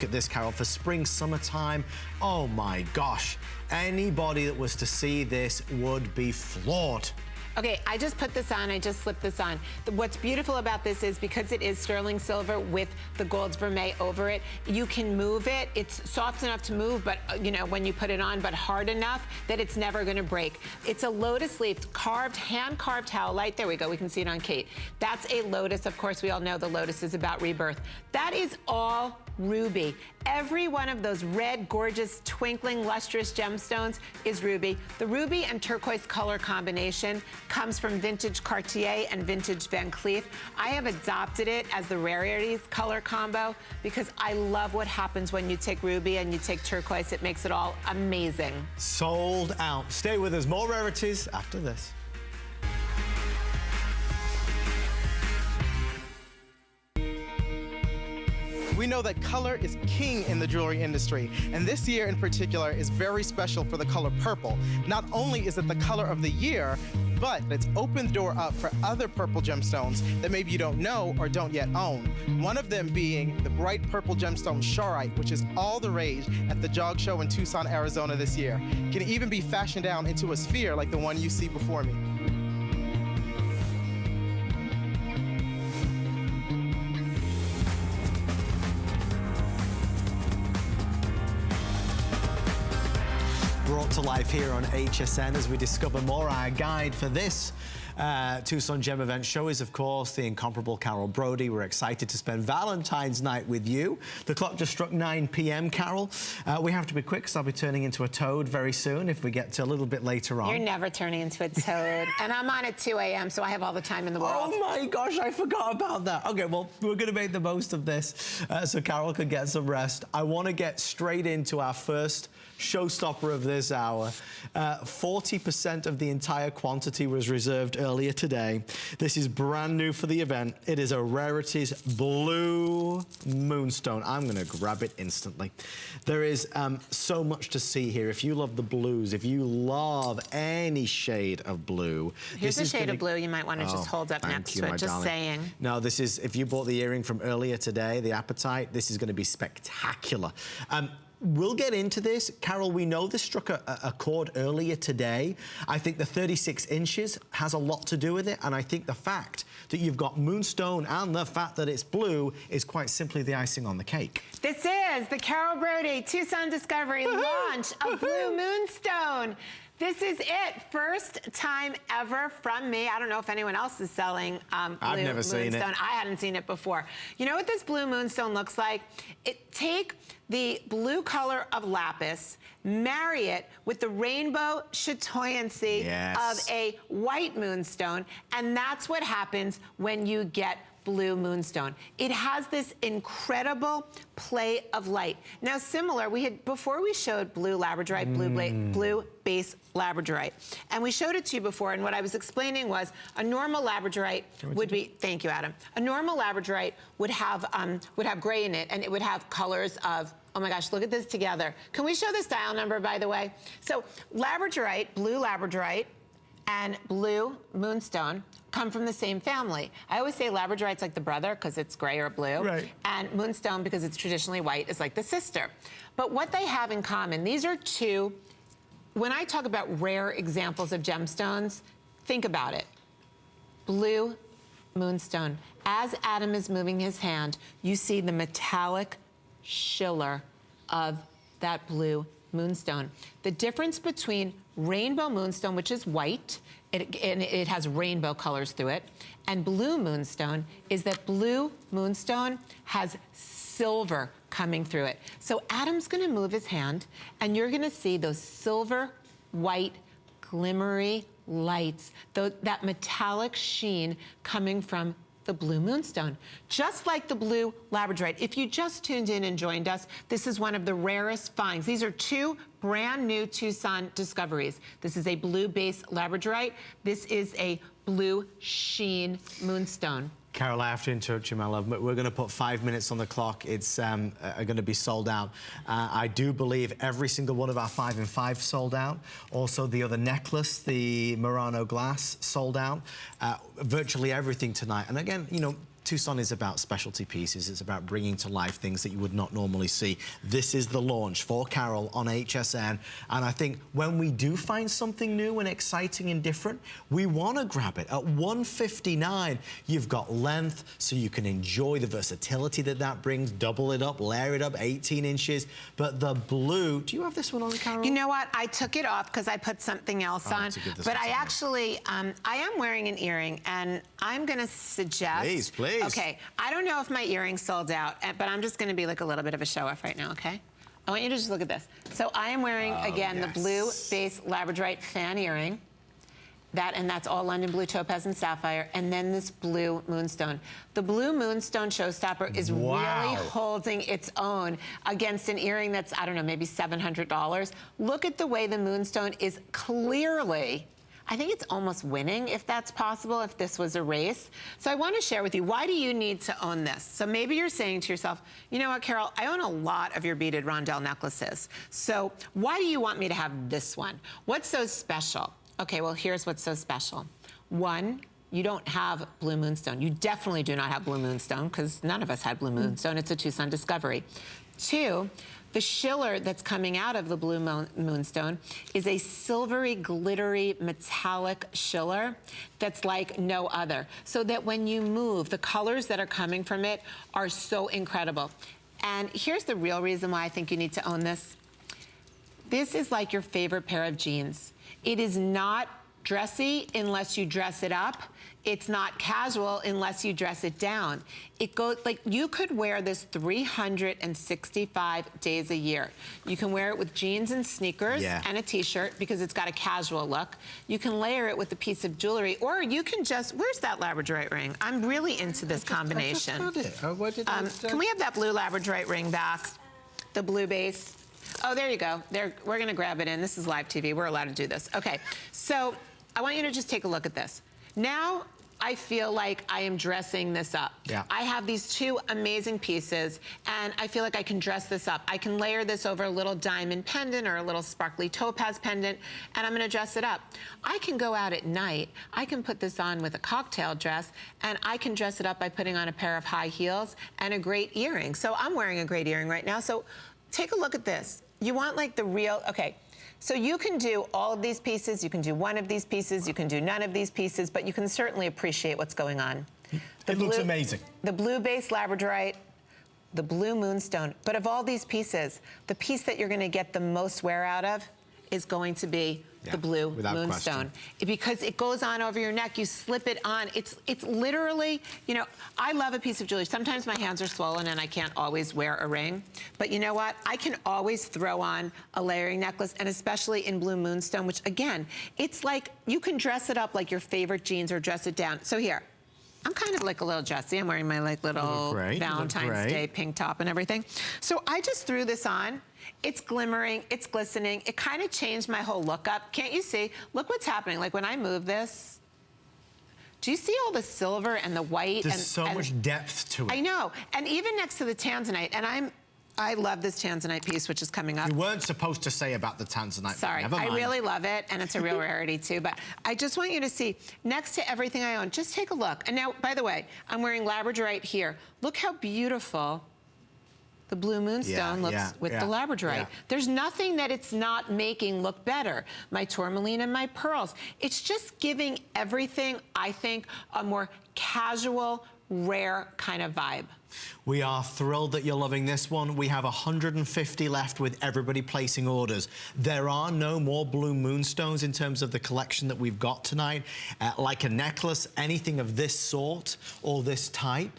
Look at this, Carol, for spring, summertime. Oh my gosh, anybody that was to see this would be floored. Okay, I just put this on, I just slipped this on. What's beautiful about this is because it is sterling silver with the gold vermeil over it, you can move it. It's soft enough to move, but you know, when you put it on, but hard enough that it's never gonna break. It's a lotus leaf carved, hand-carved howlite. There we go, we can see it on Kate. That's a lotus. Of course, we all know the lotus is about rebirth. That is all ruby. Every one of those red, gorgeous, twinkling, lustrous gemstones is ruby. The ruby and turquoise color combination comes from vintage Cartier and vintage Van Cleef. I have adopted it as the Rarities color combo because I love what happens when you take ruby and you take turquoise. It makes it all amazing. Sold out. Stay with us. More Rarities after this. We know that color is king in the jewelry industry, and this year in particular is very special for the color purple. Not only is it the color of the year, but it's opened the door up for other purple gemstones that maybe you don't know or don't yet own. One of them being the bright purple gemstone Sharite, which is all the rage at the Jog Show in Tucson, Arizona this year. Can even be fashioned down into a sphere like the one you see before me. Brought to life here on HSN as we discover more. Our guide for this Tucson Gem Event show is, of course, the incomparable Carol Brody. We're excited to spend Valentine's night with you. The clock just struck 9 p.m., Carol. We have to be quick because I'll be turning into a toad very soon if we get to a little bit later on. You're never turning into a toad. And I'm on at 2 a.m., so I have all the time in the world. Oh my gosh, I forgot about that. Okay, well, we're going to make the most of this so Carol can get some rest. I want to get straight into our first showstopper of this hour. 40% of the entire quantity was reserved earlier today. This is brand new for the event. It is a Rarities Blue Moonstone. I'm gonna grab it instantly. There is so much to see here. If you love the blues, if you love any shade of blue. Here's a shade of blue you might want to just hold up next to it, just saying. No, this is, if you bought the earring from earlier today, the Appetite, this is gonna be spectacular. We'll get into this. Carol, we know this struck a chord earlier today. I think the 36 inches has a lot to do with it, and I think the fact that you've got Moonstone and the fact that it's blue is quite simply the icing on the cake. This is the Carol Brody Tucson Discovery launch of Blue Moonstone. This is it, first time ever from me. I don't know if anyone else is selling Blue I've never seen it. I hadn't seen it before. You know what this Blue Moonstone looks like? Take the blue color of lapis, marry it with the rainbow chatoyancy of a white moonstone, and that's what happens when you get Blue Moonstone. It has this incredible play of light. Now, similar, before we showed blue labradorite, blue base labradorite, and we showed it to you before, and what I was explaining was a normal labradorite would be, thank you, Adam, a normal labradorite would have gray in it, and it would have colors of, oh my gosh, look at this together. Can we show this dial number, by the way? So labradorite, blue labradorite, and blue moonstone come from the same family. I always say labradorite's like the brother because it's gray or blue, and moonstone, because it's traditionally white, is like the sister. But what they have in common, these are two, when I talk about rare examples of gemstones, think about it. Blue moonstone. As Adam is moving his hand, you see the metallic schiller of that blue moonstone. The difference between rainbow moonstone, which is white, and it has rainbow colors through it, and blue moonstone is that blue moonstone has silver coming through it. So Adam's gonna move his hand, and you're gonna see those silver, white, glimmery lights, that metallic sheen coming from the blue moonstone, just like the blue labradorite. If you just tuned in and joined us, this is one of the rarest finds. These are two brand new Tucson discoveries. This is a blue base labradorite. This is a blue sheen moonstone. Carol, I have to interrupt you, my love, but we're going to put 5 minutes on the clock. It's going to be sold out. I do believe every single one of our 5 in 5 sold out. Also, the other necklace, the Murano glass, sold out. Virtually everything tonight. And again, you know, Tucson is about specialty pieces. It's about bringing to life things that you would not normally see. This is the launch for Carol on HSN. And I think when we do find something new and exciting and different, we want to grab it. At $159, you've got length, so you can enjoy the versatility that that brings. Double it up, layer it up, 18 inches. But the blue, do you have this one on, Carol? You know what? I took it off because I put something else on. But I actually, I am wearing an earring, and I'm going to suggest... Please, please. Okay, I don't know if my earring's sold out, but I'm just going to be like a little bit of a show-off right now, okay? I want you to just look at this. So I am wearing, again, the blue base labradorite fan earring. And that's all London blue, topaz, and sapphire, and then this blue moonstone. The blue moonstone showstopper is really holding its own against an earring that's, I don't know, maybe $700. Look at the way the moonstone is clearly, I think it's almost winning, if that's possible, if this was a race. So I want to share with you, why do you need to own this? So maybe you're saying to yourself, you know what, Carol, I own a lot of your beaded rondelle necklaces. So why do you want me to have this one? What's so special? Okay, well, here's what's so special. One, you don't have blue moonstone. You definitely do not have blue moonstone, because none of us had blue moonstone. It's a Tucson discovery. Two, the schiller that's coming out of the blue moonstone is a silvery, glittery, metallic schiller that's like no other. So that when you move, the colors that are coming from it are so incredible. And here's the real reason why I think you need to own this. This is like your favorite pair of jeans. It is not dressy unless you dress it up. It's not casual unless you dress it down. It goes, like, you could wear this 365 days a year. You can wear it with jeans and sneakers and a t-shirt because it's got a casual look. You can layer it with a piece of jewelry, or you can just, where's that labradorite ring? I'm really into this combination. I just found it. Can we have that blue labradorite ring back? The blue base. Oh, there you go. We're going to grab it in. This is live TV. We're allowed to do this. Okay, so I want you to just take a look at this. Now I feel like I am dressing this up. Yeah. I have these two amazing pieces, and I feel like I can dress this up. I can layer this over a little diamond pendant or a little sparkly topaz pendant, and I'm going to dress it up. I can go out at night. I can put this on with a cocktail dress, and I can dress it up by putting on a pair of high heels and a great earring. So I'm wearing a great earring right now. So take a look at this. You want like the real, okay. So you can do all of these pieces, you can do one of these pieces, you can do none of these pieces, but you can certainly appreciate what's going on. It looks amazing. The blue base labradorite, the blue moonstone. But of all these pieces, the piece that you're going to get the most wear out of is going to be the blue moonstone. Because it goes on over your neck, you slip it on. It's literally, you know, I love a piece of jewelry. Sometimes my hands are swollen and I can't always wear a ring. But you know what? I can always throw on a layering necklace, and especially in blue moonstone, which again, it's like you can dress it up like your favorite jeans or dress it down. So here, I'm kind of like a little Jessie. I'm wearing my like little Valentine's Day pink top and everything. So I just threw this on. It's glimmering, it's glistening. It kind of changed my whole look up. Can't you see? Look what's happening. Like when I move this, do you see all the silver and the white? There's so much depth to it. I know. And even next to the tanzanite, and I love this tanzanite piece, which is coming up. You weren't supposed to say about the tanzanite. Sorry, I really love it, and it's a real rarity too. But I just want you to see, next to everything I own, just take a look. And now, by the way, I'm wearing labradorite here. Look how beautiful the blue moonstone looks with the labradorite. There's nothing that it's not making look better. My tourmaline and my pearls. It's just giving everything, I think, a more casual, rare kind of vibe. We are thrilled that you're loving this one. We have 150 left with everybody placing orders. There are no more blue moonstones in terms of the collection that we've got tonight. Like a necklace, anything of this sort or this type.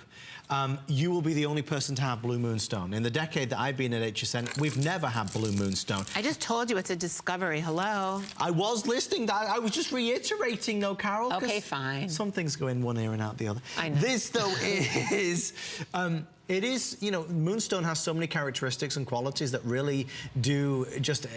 You will be the only person to have blue moonstone. In the decade that I've been at HSN, we've never had blue moonstone. I just told you it's a discovery. Hello. I was listening. That I was just reiterating, though, Carol. Okay, fine. Some things go in one ear and out the other. I know. This, though, is... it is, you know, moonstone has so many characteristics and qualities that really do just,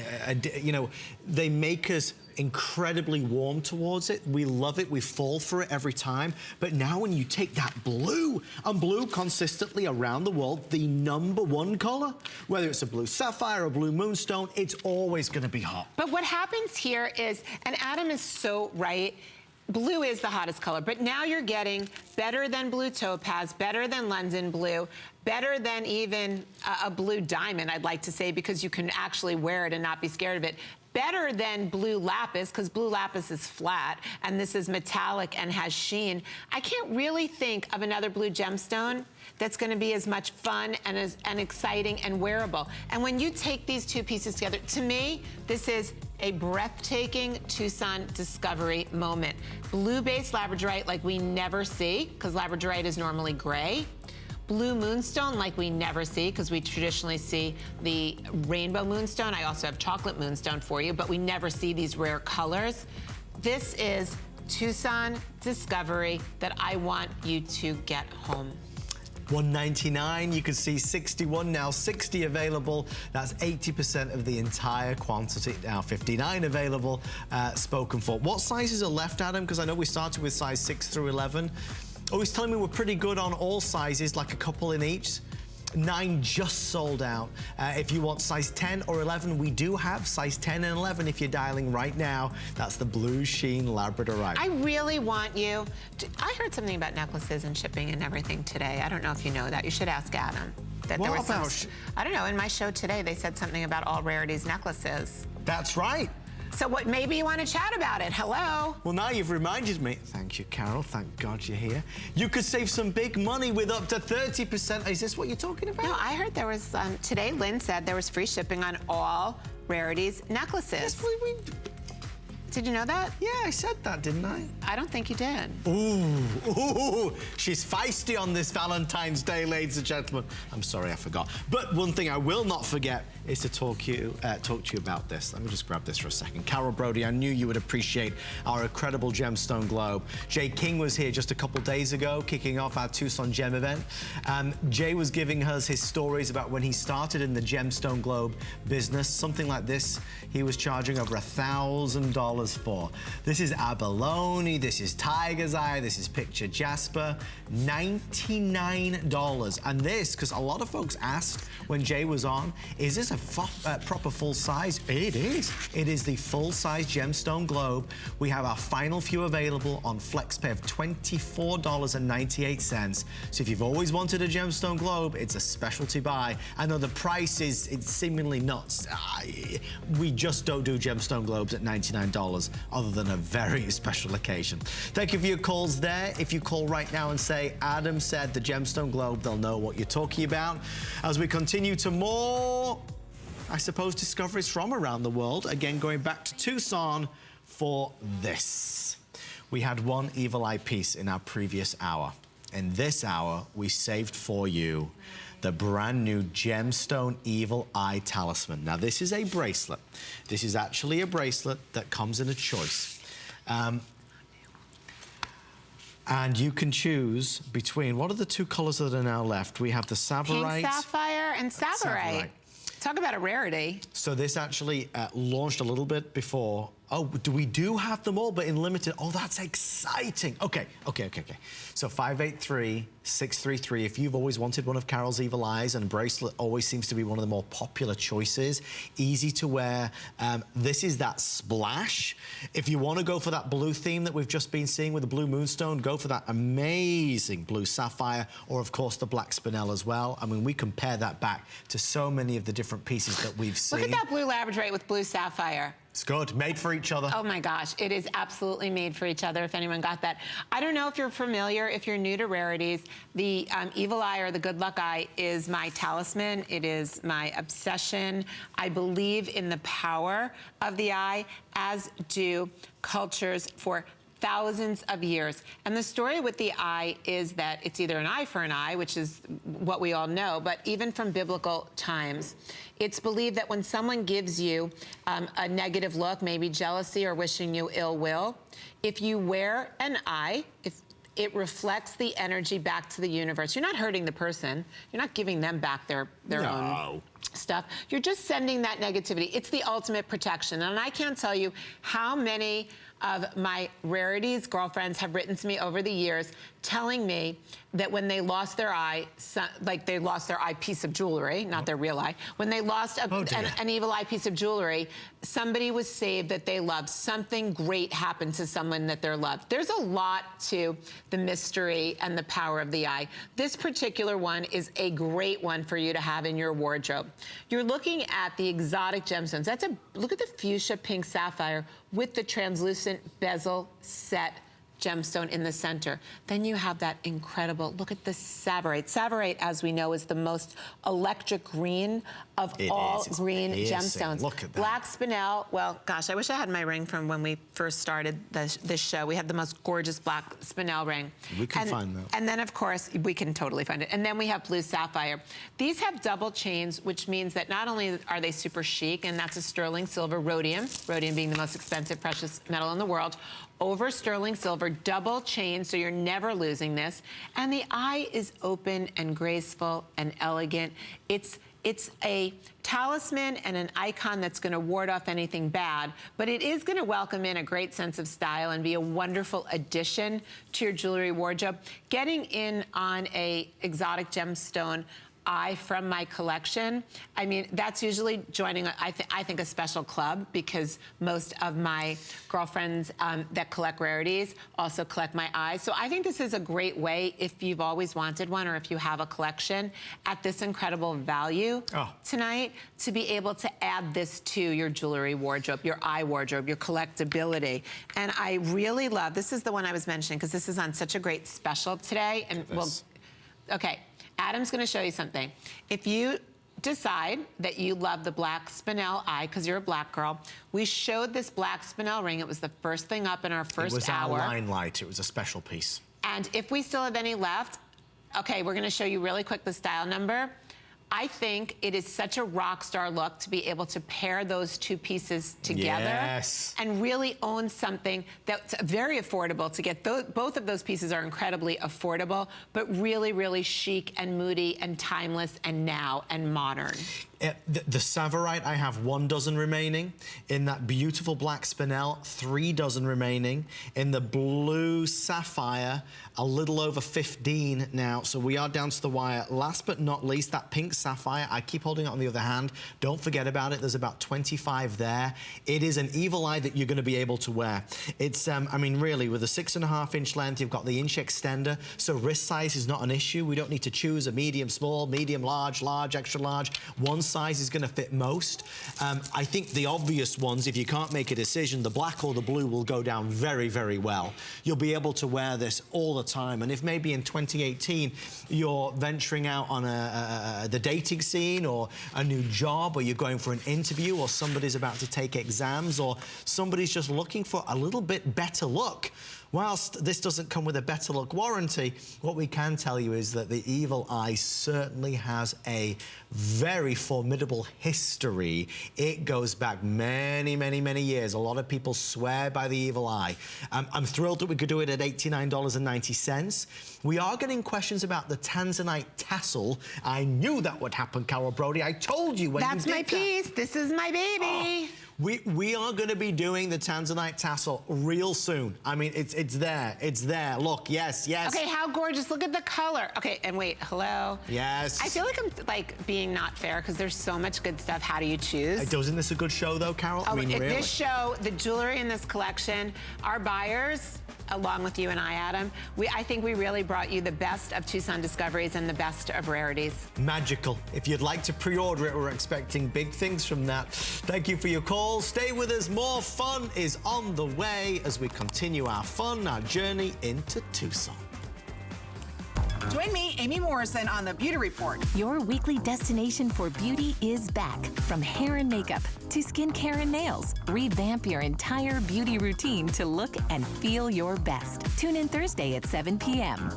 you know, they make us incredibly warm towards it. We love it. We fall for it every time. But now when you take that blue, and blue consistently around the world, the #1 color, whether it's a blue sapphire or blue moonstone, it's always going to be hot. But what happens here is, and Adam is so right, blue is the hottest color, but now you're getting better than blue topaz, better than London blue, better than even a blue diamond, I'd like to say, because you can actually wear it and not be scared of it. Better than blue lapis, because blue lapis is flat, and this is metallic and has sheen. I can't really think of another blue gemstone that's gonna be as much fun and exciting and wearable. And when you take these two pieces together, to me, this is a breathtaking Tucson discovery moment. Blue-based labradorite like we never see, because labradorite is normally gray. Blue moonstone like we never see, because we traditionally see the rainbow moonstone. I also have chocolate moonstone for you, but we never see these rare colors. This is Tucson discovery that I want you to get home. $199, you can see 61 now, 60 available. That's 80% of the entire quantity. Now 59 available, spoken for. What sizes are left, Adam? Because I know we started with size 6 through 11. Oh, he's telling me we're pretty good on all sizes, like a couple in each. 9 just sold out. If you want size 10 or 11, we do have size 10 and 11 if you're dialing right now. That's the blue sheen labradorite. I really want you to, I heard something about necklaces and shipping and everything today. I don't know if you know that. You should ask Adam. That what there was about? I don't know, in my show today, they said something about all Rarities necklaces. That's right. So what, maybe you want to chat about it. Hello? Well, now you've reminded me. Thank you, Carol. Thank God you're here. You could save some big money with up to 30%. Is this what you're talking about? No, I heard there was, today Lynn said there was free shipping on all Rarities necklaces. Yes, Did you know that? Yeah, I said that, didn't I? I don't think you did. Ooh, she's feisty on this Valentine's Day, ladies and gentlemen. I'm sorry, I forgot. But one thing I will not forget is to talk to you about this. Let me just grab this for a second. Carol Brody, I knew you would appreciate our incredible gemstone globe. Jay King was here just a couple days ago, kicking off our Tucson Gem event. Jay was giving us his stories about when he started in the gemstone globe business. Something like this, he was charging over $1,000 for. This is abalone, this is tiger's eye, this is picture jasper, $99. And this, because a lot of folks asked when Jay was on, is this a proper full size? It is. It is the full size gemstone globe. We have our final few available on FlexPay of $24.98. So if you've always wanted a gemstone globe, it's a specialty buy. I know the price is seemingly nuts. We just don't do gemstone globes at $99 other than a very special occasion. Thank you for your calls there. If you call right now and say, Adam said the gemstone globe, they'll know what you're talking about. As we continue to more, I suppose, discoveries from around the world. Again, going back to Tucson for this. We had one evil eye piece in our previous hour. In this hour, we saved for you the brand new gemstone evil eye talisman. Now, this is a bracelet. This is actually a bracelet that comes in a choice. And you can choose between, what are the two colors that are now left? We have the Savarite. Pink sapphire and Savarite. Talk about a rarity. So this actually launched a little bit before. Oh, we do have them all, but in limited. Oh, that's exciting. Okay. So 583-633. If you've always wanted one of Carol's evil eyes, and bracelet always seems to be one of the more popular choices, easy to wear. This is that splash. If you want to go for that blue theme that we've just been seeing with the blue moonstone, go for that amazing blue sapphire, or of course the black spinel as well. I mean, we compare that back to so many of the different pieces that we've seen. Look at that blue labradorite with blue sapphire. It's good, made for each other. Oh my gosh, it is absolutely made for each other, if anyone got that. I don't know if you're familiar, if you're new to Rarities, the evil eye or the good luck eye is my talisman. It is my obsession. I believe in the power of the eye, as do cultures for thousands of years. And the story with the eye is that it's either an eye for an eye, which is what we all know, but even from biblical times, it's believed that when someone gives you a negative look, maybe jealousy or wishing you ill will, if you wear an eye, if it reflects the energy back to the universe. You're not hurting the person. You're not giving them back their own stuff. You're just sending that negativity. It's the ultimate protection. And I can't tell you how many of my Rarities girlfriends have written to me over the years telling me that when they lost their eye, like they lost their eye piece of jewelry, not their real eye, when they lost an evil eye piece of jewelry, somebody was saved that they loved. Something great happened to someone that they're loved. There's a lot to the mystery and the power of the eye. This particular one is a great one for you to have in your wardrobe. You're looking at the exotic gemstones. Look at the fuchsia pink sapphire with the translucent bezel set gemstone in the center. Then you have that incredible, look at the Savarite. Savarite, as we know, is the most electric green of all green gemstones. Look at that. Black spinel, well, gosh, I wish I had my ring from when we first started this show. We had the most gorgeous black spinel ring. We can find that. And then, of course, we can totally find it. And then we have blue sapphire. These have double chains, which means that not only are they super chic, and that's a sterling silver rhodium, rhodium being the most expensive precious metal in the world, over sterling silver, double chain, so you're never losing this. And the eye is open and graceful and elegant. It's a talisman and an icon that's going to ward off anything bad, but it is going to welcome in a great sense of style and be a wonderful addition to your jewelry wardrobe. Getting in on a exotic gemstone eye from my collection, I mean, that's usually joining, I think, a special club, because most of my girlfriends that collect rarities also collect my eyes. So I think this is a great way, if you've always wanted one or if you have a collection, at this incredible value tonight, to be able to add this to your jewelry wardrobe, your eye wardrobe, your collectability. And I really love, this is the one I was mentioning, because this is on such a great special today. And okay. Adam's going to show you something. If you decide that you love the black spinel eye, because you're a black girl, we showed this black spinel ring. It was the first thing up in our first hour. It was our line light. It was a special piece. And if we still have any left, okay, we're going to show you really quick the style number. I think it is such a rock star look to be able to pair those two pieces together and really own something that's very affordable to get. Both of those pieces are incredibly affordable, but really, really chic and moody and timeless and now and modern. The Savarite, I have 1 dozen remaining. In that beautiful black spinel, 3 dozen remaining. In the blue sapphire, a little over 15 now. So we are down to the wire. Last but not least, that pink sapphire, I keep holding it on the other hand. Don't forget about it. There's about 25 there. It is an evil eye that you're going to be able to wear. It's, I mean, really, with a 6.5-inch length, you've got the inch extender, so wrist size is not an issue. We don't need to choose a medium, small, medium, large, large, extra large. One size is going to fit most. I think the obvious ones, if you can't make a decision, the black or the blue will go down very, very well. You'll be able to wear this all the time. And if maybe in 2018 you're venturing out on the dating scene or a new job, or you're going for an interview, or somebody's about to take exams, or somebody's just looking for a little bit better look, whilst this doesn't come with a better look warranty, what we can tell you is that the evil eye certainly has a very formidable history. It goes back many, many, many years. A lot of people swear by the evil eye. I'm thrilled that we could do it at $89.90. We are getting questions about the Tanzanite tassel. I knew that would happen, Carol Brody. I told you when That's you did my piece. This is my baby. We are going to be doing the Tanzanite tassel real soon. I mean, it's there. It's there. Look, yes, yes. Okay, how gorgeous. Look at the color. Okay, and wait, hello? Yes. I feel like I'm, like, being not fair because there's so much good stuff. How do you choose? Isn't this a good show, though, Carol? I mean, really? This show, the jewelry in this collection, our buyers, along with you and I, Adam, I think we really brought you the best of Tucson Discoveries and the best of Rarities. Magical. If you'd like to pre-order it, we're expecting big things from that. Thank you for your call. Stay with us. More fun is on the way as we continue our journey into Tucson. Join me, Amy Morrison, on The Beauty Report. Your weekly destination for beauty is back. From hair and makeup to skincare and nails, revamp your entire beauty routine to look and feel your best. Tune in Thursday at 7 p.m.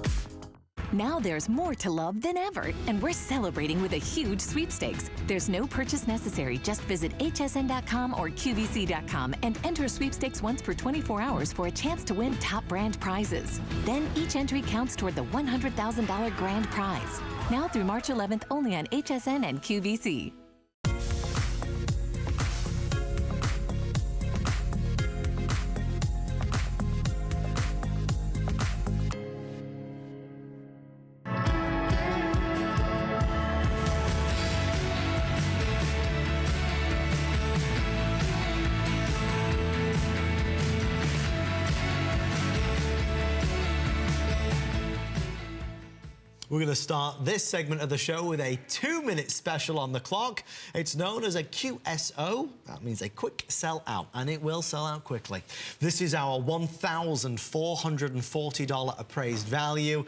Now there's more to love than ever, and we're celebrating with a huge sweepstakes. There's no purchase necessary. Just visit hsn.com or qvc.com and enter sweepstakes once per 24 hours for a chance to win top brand prizes. Then each entry counts toward the $100,000 grand prize. Now through March 11th, only on HSN and QVC. We're going to start this segment of the show with a 2-minute special on the clock. It's known as a QSO. That means a quick sell out, and it will sell out quickly. This is our $1,440 appraised value.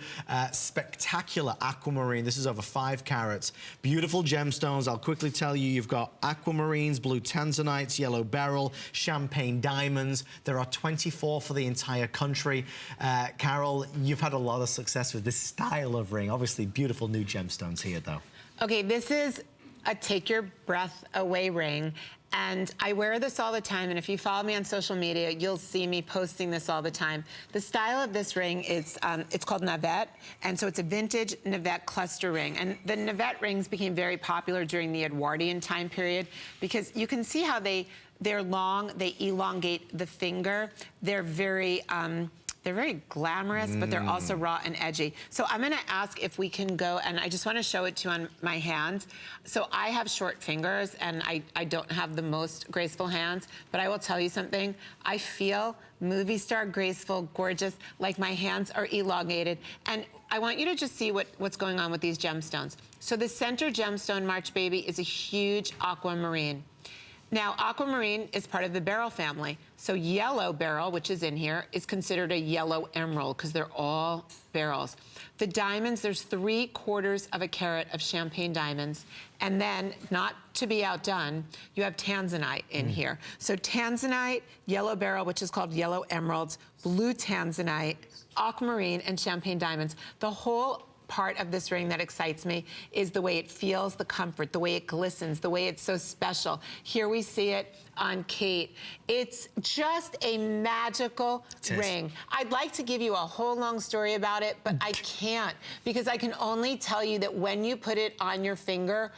Spectacular aquamarine. This is over 5 carats. Beautiful gemstones. I'll quickly tell you, you've got aquamarines, blue tanzanites, yellow beryl, champagne diamonds. There are 24 for the entire country. Carol, you've had a lot of success with this style of ring. Obviously, beautiful new gemstones here, though. Okay, this is a take your breath away ring. And I wear this all the time, and if you follow me on social media, you'll see me posting this all the time. The style of this ring is, it's called Navette, and so it's a vintage Navette cluster ring. And the Navette rings became very popular during the Edwardian time period because you can see how they're long, they elongate the finger. They're very glamorous, but they're also raw and edgy. So I'm gonna ask if we can go, and I just wanna show it to you on my hands. So I have short fingers, and I don't have the most graceful hands, but I will tell you something. I feel movie star, graceful, gorgeous, like my hands are elongated. And I want you to just see what's going on with these gemstones. So the center gemstone, March Baby, is a huge aquamarine. Now, aquamarine is part of the beryl family. So yellow beryl, which is in here, is considered a yellow emerald because they're all beryls. The diamonds, there's 3/4 of a carat of champagne diamonds. And then, not to be outdone, you have tanzanite in here. So tanzanite, yellow beryl, which is called yellow emeralds, blue tanzanite, aquamarine, and champagne diamonds. The whole part of this ring that excites me is the way it feels, the comfort, the way it glistens, the way it's so special. Here we see it on Kate. It's just a magical ring. I'd like to give you a whole long story about it, but I can't, because I can only tell you that when you put it on your finger,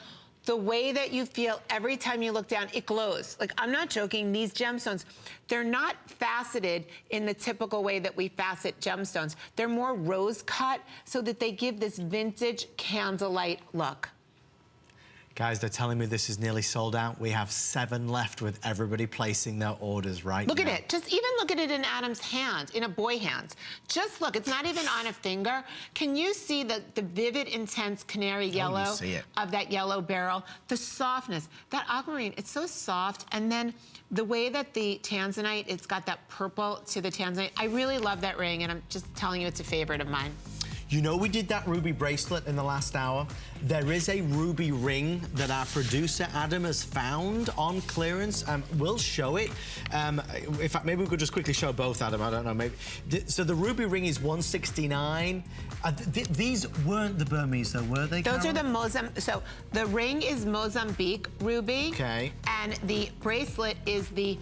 the way that you feel every time you look down, it glows. Like, I'm not joking, these gemstones, they're not faceted in the typical way that we facet gemstones. They're more rose cut so that they give this vintage candlelight look. Guys, they're telling me this is nearly sold out. We have 7 left with everybody placing their orders right now. Look at it. Just even look at it in Adam's hand, in a boy hand. Just look. It's not even on a finger. Can you see the vivid, intense canary yellow of that yellow beryl? The softness. That aquamarine, it's so soft. And then the way that the tanzanite, it's got that purple to the tanzanite. I really love that ring, and I'm just telling you it's a favorite of mine. You know, we did that ruby bracelet in the last hour. There is a ruby ring that our producer Adam has found on clearance. We'll show it. In fact, maybe we could just quickly show both, Adam. I don't know. Maybe. So the ruby ring is $169. These weren't the Burmese, though, were they? Those are the Mozambique. So the ring is Mozambique ruby. Okay. And the bracelet is the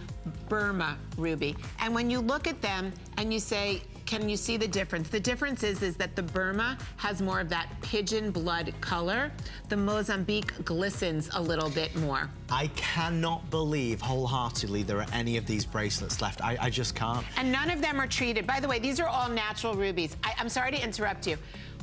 Burma ruby. And when you look at them and you say, can you see the difference? The difference is that the Burma has more of that pigeon blood color. The Mozambique glistens a little bit more. I cannot believe wholeheartedly there are any of these bracelets left. I just can't. And none of them are treated. By the way, these are all natural rubies. I'm sorry to interrupt you.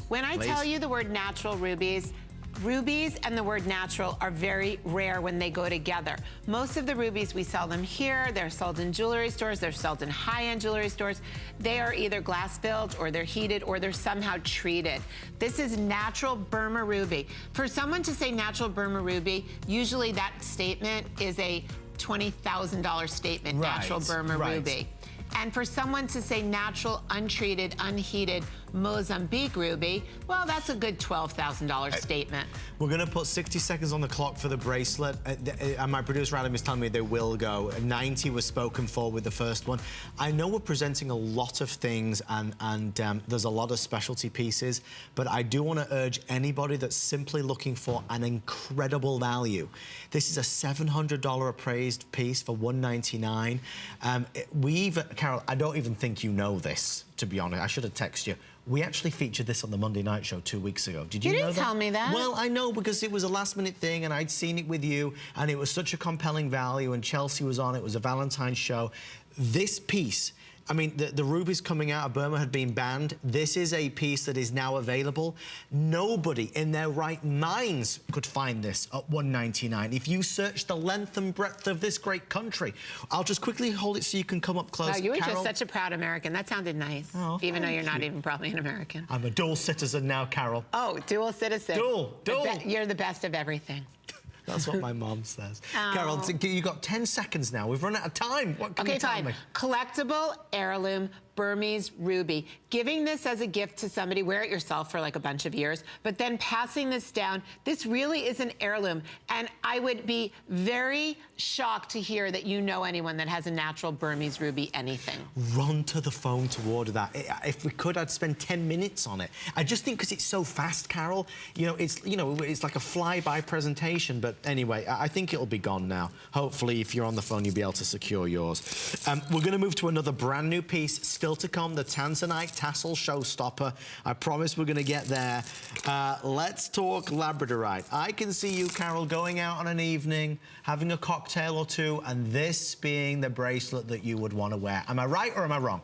When I tell you the word natural rubies, rubies and the word natural are very rare when they go together. Most of the rubies, we sell them here. They're sold in jewelry stores. They're sold in high-end jewelry stores. They are either glass-filled or they're heated or they're somehow treated. This is natural Burma ruby. For someone to say natural Burma ruby, usually that statement is a $20,000 statement, natural Burma ruby. And for someone to say natural, untreated, unheated Mozambique ruby, well, that's a good $12,000 statement. We're going to put 60 seconds on the clock for the bracelet. And my producer, Adam, is telling me they will go. 90 was spoken for with the first one. I know we're presenting a lot of things and there's a lot of specialty pieces, but I do want to urge anybody that's simply looking for an incredible value. This is a $700 appraised piece for $199. Carol, I don't even think you know this, to be honest. I should have texted you. We actually featured this on the Monday Night Show 2 weeks ago. Did you know that? You didn't tell me that. Well, I know, because it was a last-minute thing, and I'd seen it with you, and it was such a compelling value, and Chelsea was on. It was a Valentine's show. This piece I mean, the rubies coming out of Burma had been banned. This is a piece that is now available. Nobody in their right minds could find this at $199. If you search the length and breadth of this great country, I'll just quickly hold it so you can come up close. Wow, you were Carol? just such a proud American. That sounded nice, even though you're not even probably an American. I'm a dual citizen now, Carol. Oh, dual citizen. Dual. You're the best of everything. That's what my mom says. Oh. Carol, you got 10 seconds now. We've run out of time. What can you tell me? Collectible heirloom Burmese ruby. Giving this as a gift to somebody, wear it yourself for like a bunch of years, but then passing this down. This really is an heirloom. And I would be very shocked to hear that you know anyone that has a natural Burmese ruby anything. Run to the phone to order that. If we could, I'd spend 10 minutes on it. I just think because it's so fast, Carol, it's like a fly-by presentation. But anyway, I think it'll be gone now. Hopefully, if you're on the phone, you'll be able to secure yours. We're going to move to another brand new piece. Still to come, the Tanzanite tassel showstopper. I promise we're going to get there. Let's talk labradorite. I can see you, Carol, going out on an evening, having a cocktail or two, and this being the bracelet that you would want to wear. Am I right or am I wrong?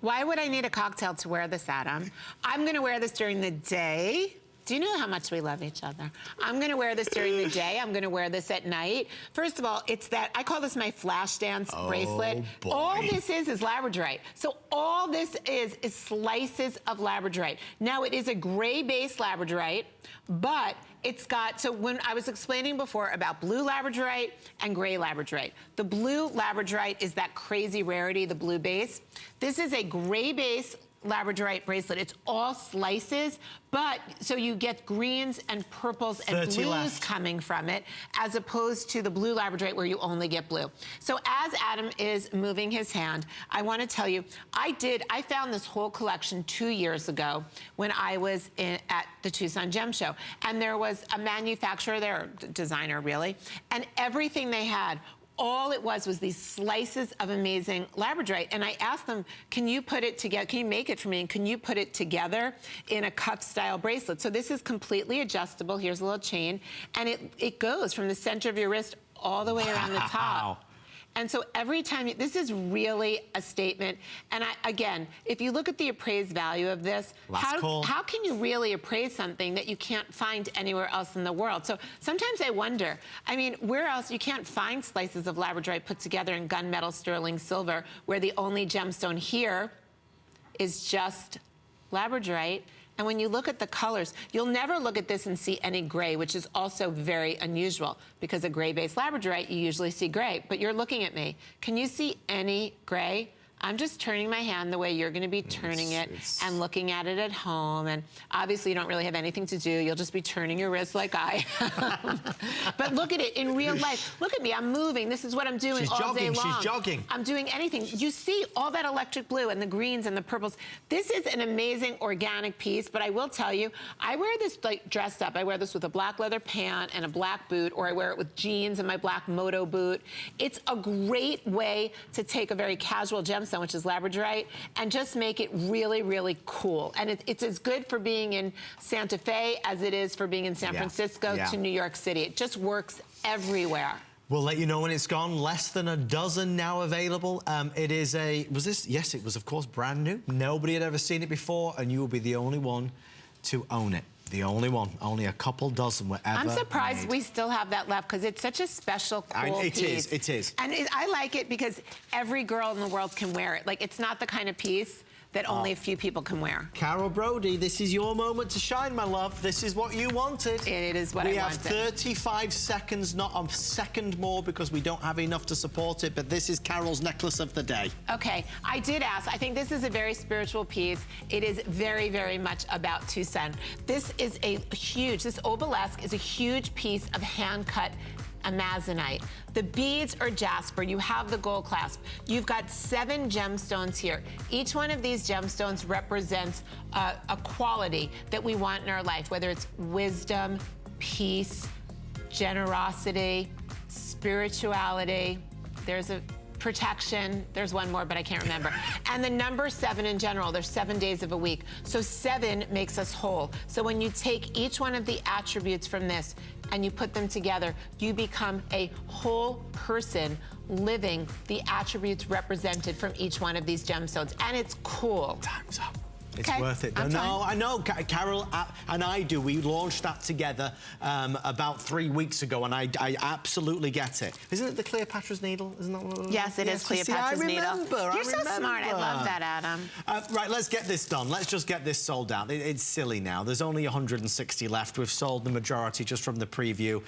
Why would I need a cocktail to wear this, Adam? I'm going to wear this during the day. Do you know how much we love each other? I'm gonna wear this during the day. I'm gonna wear this at night. First of all, it's that, I call this my flash dance bracelet. Boy. All this is labradorite. So all this is slices of labradorite. Now it is a gray-based labradorite, but it's got, so when I was explaining before about blue labradorite and gray labradorite, the blue labradorite is that crazy rarity, the blue base. This is a gray base labradorite bracelet. It's all slices, but so you get greens and purples and blues coming from it, as opposed to the blue labradorite where you only get blue. So as Adam is moving his hand, I want to tell you, I found this whole collection 2 years ago when I was at the Tucson Gem Show, and there was a manufacturer there, designer really, and everything they had, all it was these slices of amazing labradorite. And I asked them, can you put it together? Can you make it for me? And can you put it together in a cuff style bracelet? So this is completely adjustable. Here's a little chain. And it goes from the center of your wrist all the way around the top. And so every time, this is really a statement. And again, if you look at the appraised value of this, how can you really appraise something that you can't find anywhere else in the world? So sometimes I wonder, I mean, where else, you can't find slices of labradorite put together in gunmetal sterling silver, where the only gemstone here is just labradorite. And when you look at the colors, you'll never look at this and see any gray, which is also very unusual, because a gray-based labradorite, you usually see gray. But you're looking at me. Can you see any gray? I'm just turning my hand the way you're going to be turning it and looking at it at home. And obviously, you don't really have anything to do. You'll just be turning your wrist like I am. But look at it in real life. Look at me. I'm moving. This is what I'm doing all day long. She's jogging. I'm doing anything. You see all that electric blue and the greens and the purples. This is an amazing organic piece, but I will tell you, I wear this like dressed up. I wear this with a black leather pant and a black boot, or I wear it with jeans and my black moto boot. It's a great way to take a very casual gemstone, which is labradorite, and just make it really, really cool. And it's as good for being in Santa Fe as it is for being in San Francisco to New York City. It just works everywhere. We'll let you know when it's gone. Less than a dozen now available. It is yes, it was of course brand new. Nobody had ever seen it before, and you will be the only one to own it. The only one. Only a couple dozen were ever I'm surprised made. we still have that left, because it's such a special, cool piece. It is. And I like it because every girl in the world can wear it. Like, it's not the kind of piece that only a few people can wear. Carol Brody, this is your moment to shine, my love. This is what you wanted. It is what I wanted. We have 35 seconds, not a second more, because we don't have enough to support it, but this is Carol's necklace of the day. Okay, I did ask. I think this is a very spiritual piece. It is very, very much about Tucson. This is this obelisk is a huge piece of hand-cut amazonite. The beads are jasper. You have the gold clasp. You've got 7 gemstones here. Each one of these gemstones represents a quality that we want in our life, whether it's wisdom, peace, generosity, spirituality. There's a protection. There's one more, but I can't remember. And the number 7 in general, there's 7 days of a week. So 7 makes us whole. So when you take each one of the attributes from this and you put them together, you become a whole person living the attributes represented from each one of these gemstones. And it's cool. Time's up. It's Okay, worth it. I'm No, fine. I know. Carol and I do. We launched that together about 3 weeks ago, and I absolutely get it. Isn't it the Cleopatra's Needle? Isn't that what it is? Yes, it is Cleopatra's Needle. I remember. You're so smart. I love that, Adam. Right, let's get this done. Let's just get this sold out. It's silly now. There's only 160 left. We've sold the majority just from the preview.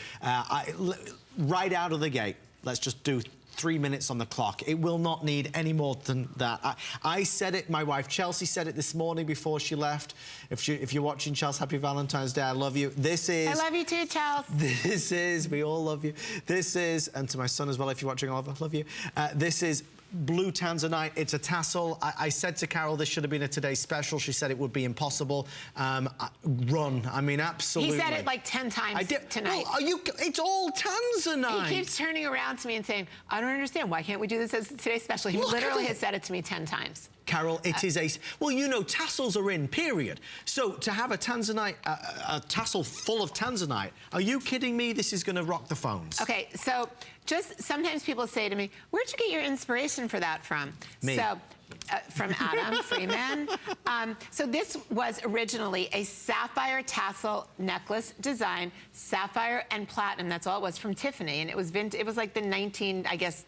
Right out of the gate, let's just do 3 minutes on the clock. It will not need any more than that. I said it, my wife Chelsea said it this morning before she left. If you're watching, Chelsea, happy Valentine's Day. I love you. This is... I love you too, Chelsea. This is... We all love you. This is... And to my son as well, if you're watching, Oliver, love you. This is blue tanzanite. It's a tassel. I said to Carol this should have been a Today Special. She said it would be impossible. Run. I mean, absolutely. He said it like 10 times tonight. Well, it's all tanzanite. He keeps turning around to me and saying, I don't understand. Why can't we do this as Today's Special? He literally has said it to me 10 times. Carol, it is a... Well, you know, tassels are in, period. So to have a tanzanite, a tassel full of tanzanite, are you kidding me? This is going to rock the phones. Okay, so just sometimes people say to me, where'd you get your inspiration for that from? Me. So, from Adam Freeman. So this was originally a sapphire tassel necklace design, sapphire and platinum. That's all it was, from Tiffany, and it was like the 20s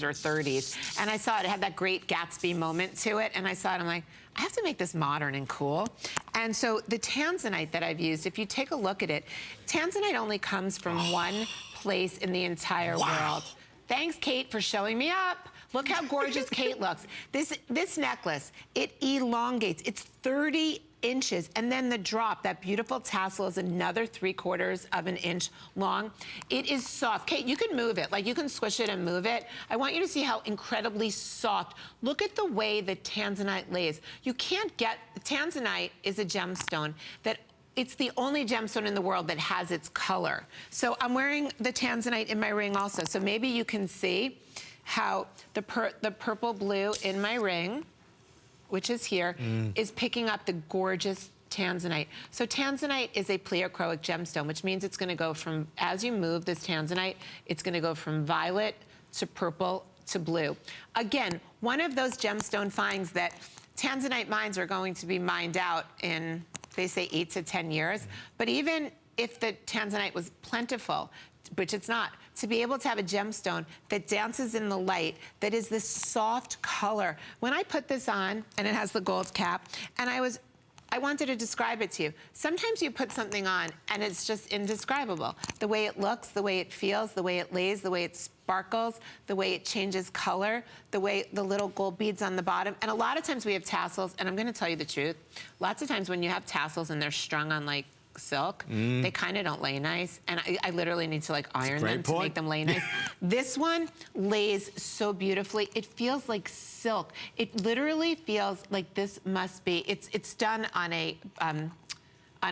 or 30s. And I saw it. It had that great Gatsby moment to it, and I saw it. I'm like, I have to make this modern and cool. And so the tanzanite that I've used, if you take a look at it, tanzanite only comes from one place in the entire world. Thanks, Kate, for showing me up. Look how gorgeous Kate looks. This necklace, it elongates. It's 30 inches, and then the drop, that beautiful tassel, is another 3/4 of an inch long. It is soft. Kate, you can move it. Like, you can squish it and move it. I want you to see how incredibly soft. Look at the way the tanzanite lays. You can't get... Tanzanite is a gemstone that... It's the only gemstone in the world that has its color. So I'm wearing the tanzanite in my ring also. So maybe you can see how the purple blue in my ring, which is here, is picking up the gorgeous tanzanite. So tanzanite is a pleochroic gemstone, which means it's going to go from, as you move this tanzanite, it's going to go from violet to purple to blue. Again, one of those gemstone finds that tanzanite mines are going to be mined out in, they say, 8 to 10 years. But even if the tanzanite was plentiful, which it's not, to be able to have a gemstone that dances in the light, that is this soft color. When I put this on, and it has the gold cap, and I wanted to describe it to you. Sometimes you put something on and it's just indescribable. The way it looks, the way it feels, the way it lays, the way it sparkles, the way it changes color, the way the little gold beads on the bottom. And a lot of times we have tassels, and I'm gonna tell you the truth, lots of times when you have tassels and they're strung on like silk, they kind of don't lay nice, and I literally need to like iron them to make them lay nice. This one lays so beautifully. It feels like silk. It literally feels like this must be. It's done on a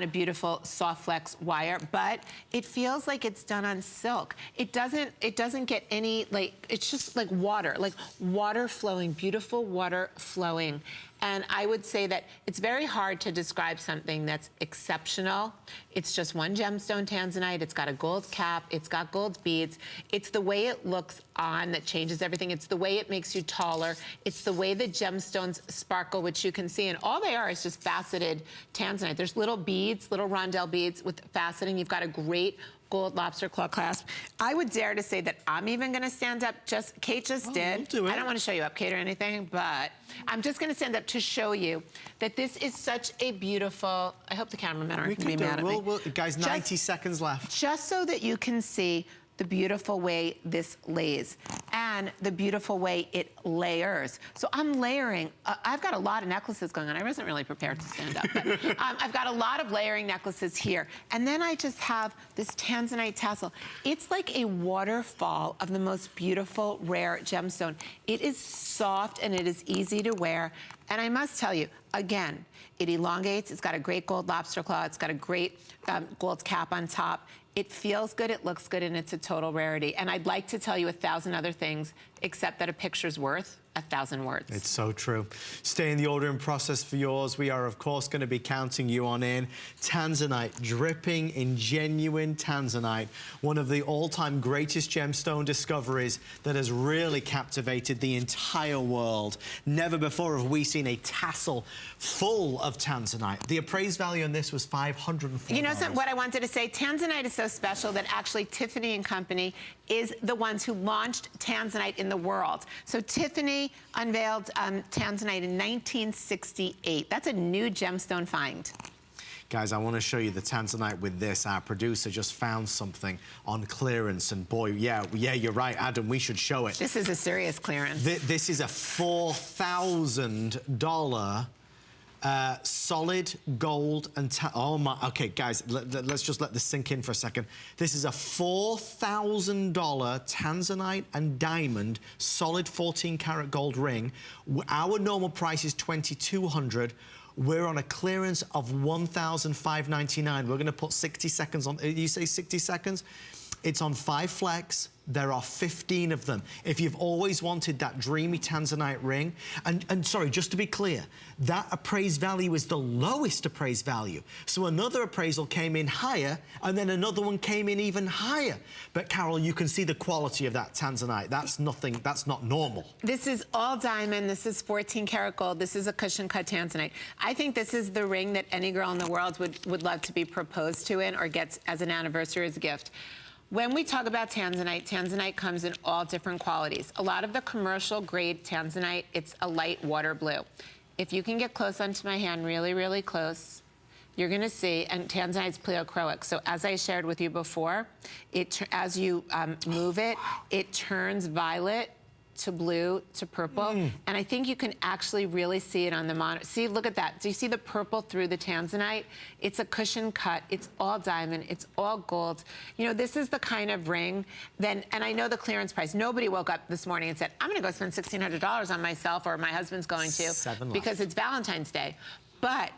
beautiful soft flex wire, but it feels like it's done on silk. It doesn't get any, like, it's just like water flowing, beautiful water flowing. And I would say that it's very hard to describe something that's exceptional. It's just one gemstone tanzanite. It's got a gold cap. It's got gold beads. It's the way it looks on that changes everything. It's the way it makes you taller. It's the way the gemstones sparkle, which you can see. And all they are is just faceted tanzanite. There's little beads, little rondelle beads with faceting. You've got a great gold lobster claw clasp. I would dare to say that I'm even gonna stand up, Kate just did. We'll do it. I don't wanna show you up, Kate, or anything, but I'm just gonna stand up to show you that this is such a beautiful, I hope the cameramen aren't gonna be mad at me. Guys, 90 seconds left. Just so that you can see the beautiful way this lays and the beautiful way it layers. So I'm layering, I've got a lot of necklaces going on. I wasn't really prepared to stand up, but I've got a lot of layering necklaces here. And then I just have this tanzanite tassel. It's like a waterfall of the most beautiful, rare gemstone. It is soft and it is easy to wear. And I must tell you, again, it elongates. It's got a great gold lobster claw. It's got a great gold cap on top. It feels good, it looks good, and it's a total rarity. And I'd like to tell you 1,000 other things, except that a picture's worth 1,000 words. It's so true. Stay in the ordering process for yours. We are, of course, going to be counting you on in. Tanzanite, dripping in genuine tanzanite. One of the all-time greatest gemstone discoveries that has really captivated the entire world. Never before have we seen a tassel full of tanzanite. The appraised value on this was $504. You know what I wanted to say? Tanzanite is so special that actually Tiffany & Company is the ones who launched tanzanite in the world. So Tiffany unveiled tanzanite in 1968. That's a new gemstone find. Guys, I want to show you the tanzanite with this. Our producer just found something on clearance, and boy, yeah, you're right, Adam, we should show it. This is a serious clearance. This is a $4,000 solid gold and oh my, okay guys, let's just let this sink in for a second. This is a $4,000 tanzanite and diamond solid 14 karat gold ring. Our normal price is $2,200. We're on a clearance of $1,599. We're gonna put 60 seconds on, you say 60 seconds? It's on 5 flex. There are 15 of them. If you've always wanted that dreamy tanzanite ring, and sorry, just to be clear, that appraised value is the lowest appraised value. So another appraisal came in higher, and then another one came in even higher. But Carol, you can see the quality of that tanzanite. That's nothing, that's not normal. This is all diamond. This is 14 karat gold. This is a cushion cut tanzanite. I think this is the ring that any girl in the world would love to be proposed to in or gets as an anniversary as a gift. When we talk about tanzanite, tanzanite comes in all different qualities. A lot of the commercial grade tanzanite, it's a light water blue. If you can get close onto my hand, really, really close, you're gonna see, and tanzanite's pleochroic. So as I shared with you before, as you move it, it turns violet to blue to purple. And I think you can actually really see it on the monitor. See, look at that. Do you see the purple through the tanzanite? It's a cushion cut. It's all diamond. It's all gold. You know, this is the kind of ring and I know the clearance price. Nobody woke up this morning and said, I'm gonna go spend $1,600 on myself, or my husband's going to, because it's Valentine's Day. But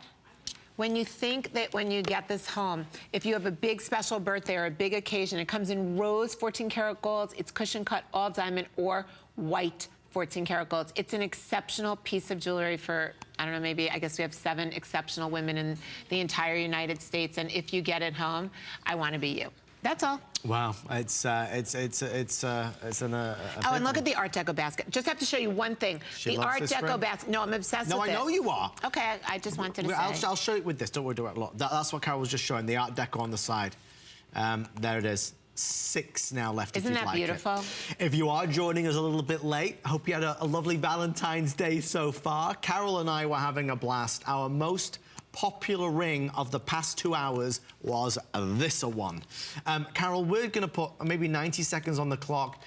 when you think that when you get this home, if you have a big special birthday or a big occasion, it comes in rose 14 karat golds, it's cushion cut, all diamond, or white 14 karat golds. It's an exceptional piece of jewelry for, I don't know, maybe, I guess we have 7 exceptional women in the entire United States. And if you get it home, I want to be you. That's all. Wow, it's an oh, and look at the Art Deco basket. Just have to show you one thing. The Art Deco basket. No, I'm obsessed with it. No, I know you are. Okay, I just wanted to say. I'll show it with this. Don't worry about it. That's what Carol was just showing. The Art Deco on the side. There it is. 6 now left. Isn't that beautiful? If you are joining us a little bit late, I hope you had a lovely Valentine's Day so far. Carol and I were having a blast. Our most popular ring of the past 2 hours was this one. Carol, we're going to put maybe 90 seconds on the clock.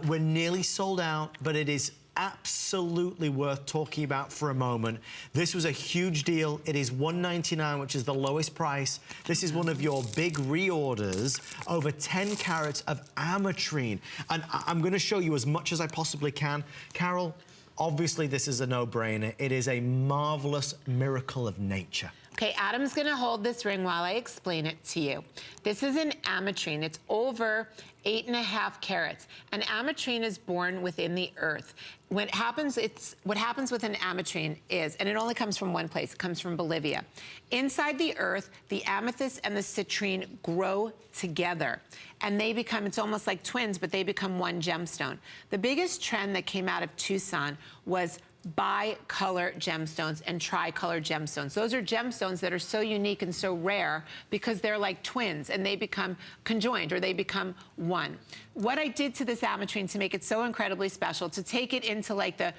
We're nearly sold out, but it is absolutely worth talking about for a moment. This was a huge deal. It is $199, which is the lowest price. This is one of your big reorders, over 10 carats of ametrine. And I'm going to show you as much as I possibly can. Carol, obviously this is a no-brainer. It is a marvelous miracle of nature. Okay, Adam's gonna hold this ring while I explain it to you. This is an ametrine. It's over 8.5 carats. An ametrine is born within the earth. What happens with an ametrine is, and it only comes from one place, it comes from Bolivia. Inside the earth, the amethyst and the citrine grow together. And they become, it's almost like twins, but they become one gemstone. The biggest trend that came out of Tucson was bi-color gemstones and tricolor gemstones. Those are gemstones that are so unique and so rare because they're like twins and they become conjoined, or they become one. What I did to this ametrine to make it so incredibly special, to take it into like the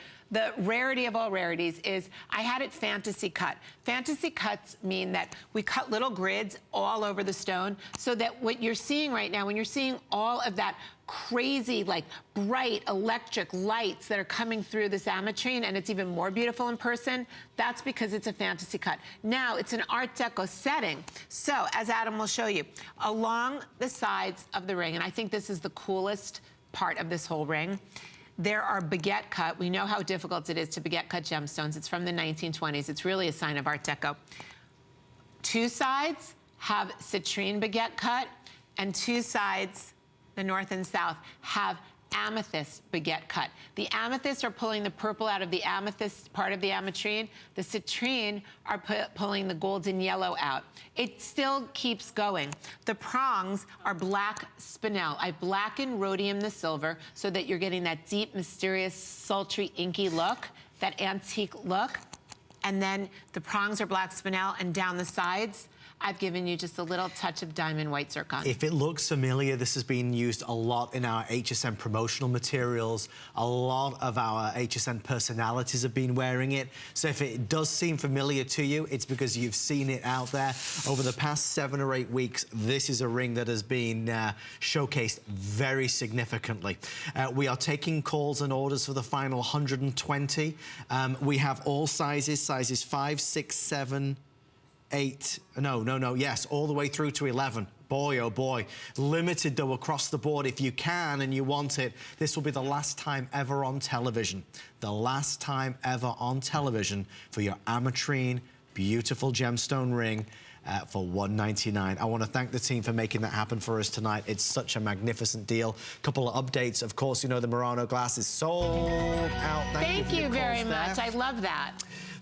rarity of all rarities, is I had it fantasy cut. Fantasy cuts mean that we cut little grids all over the stone so that what you're seeing right now, when you're seeing all of that crazy, like bright electric lights that are coming through this ametrine, and it's even more beautiful in person, that's because it's a fantasy cut. Now, it's an Art Deco setting. So, as Adam will show you, along the sides of the ring, and I think this is the coolest part of this whole ring, there are baguette cut. We know how difficult it is to baguette cut gemstones. It's from the 1920s. It's really a sign of Art Deco. 2 sides have citrine baguette cut, and 2 sides, the north and south, have amethyst baguette cut. The amethysts are pulling the purple out of the amethyst part of the ametrine. The citrine are pulling the golden yellow out. It still keeps going. The prongs are black spinel. I blackened rhodium the silver so that you're getting that deep, mysterious, sultry, inky look, that antique look. And then the prongs are black spinel, and down the sides, I've given you just a little touch of diamond white zircon. If it looks familiar, this has been used a lot in our HSN promotional materials. A lot of our HSN personalities have been wearing it. So if it does seem familiar to you, it's because you've seen it out there. Over the past 7 or 8 weeks, this is a ring that has been showcased very significantly. We are taking calls and orders for the final 120. We have all sizes 5, 6, 7, 8, yes, all the way through to 11. Boy, oh boy. Limited, though, across the board. If you can and you want it, this will be the last time ever on television. The last time ever on television for your ametrine, beautiful gemstone ring for $199. I want to thank the team for making that happen for us tonight. It's such a magnificent deal. Couple of updates. Of course, you know the Murano glass is sold out. Thank you very much. I love that.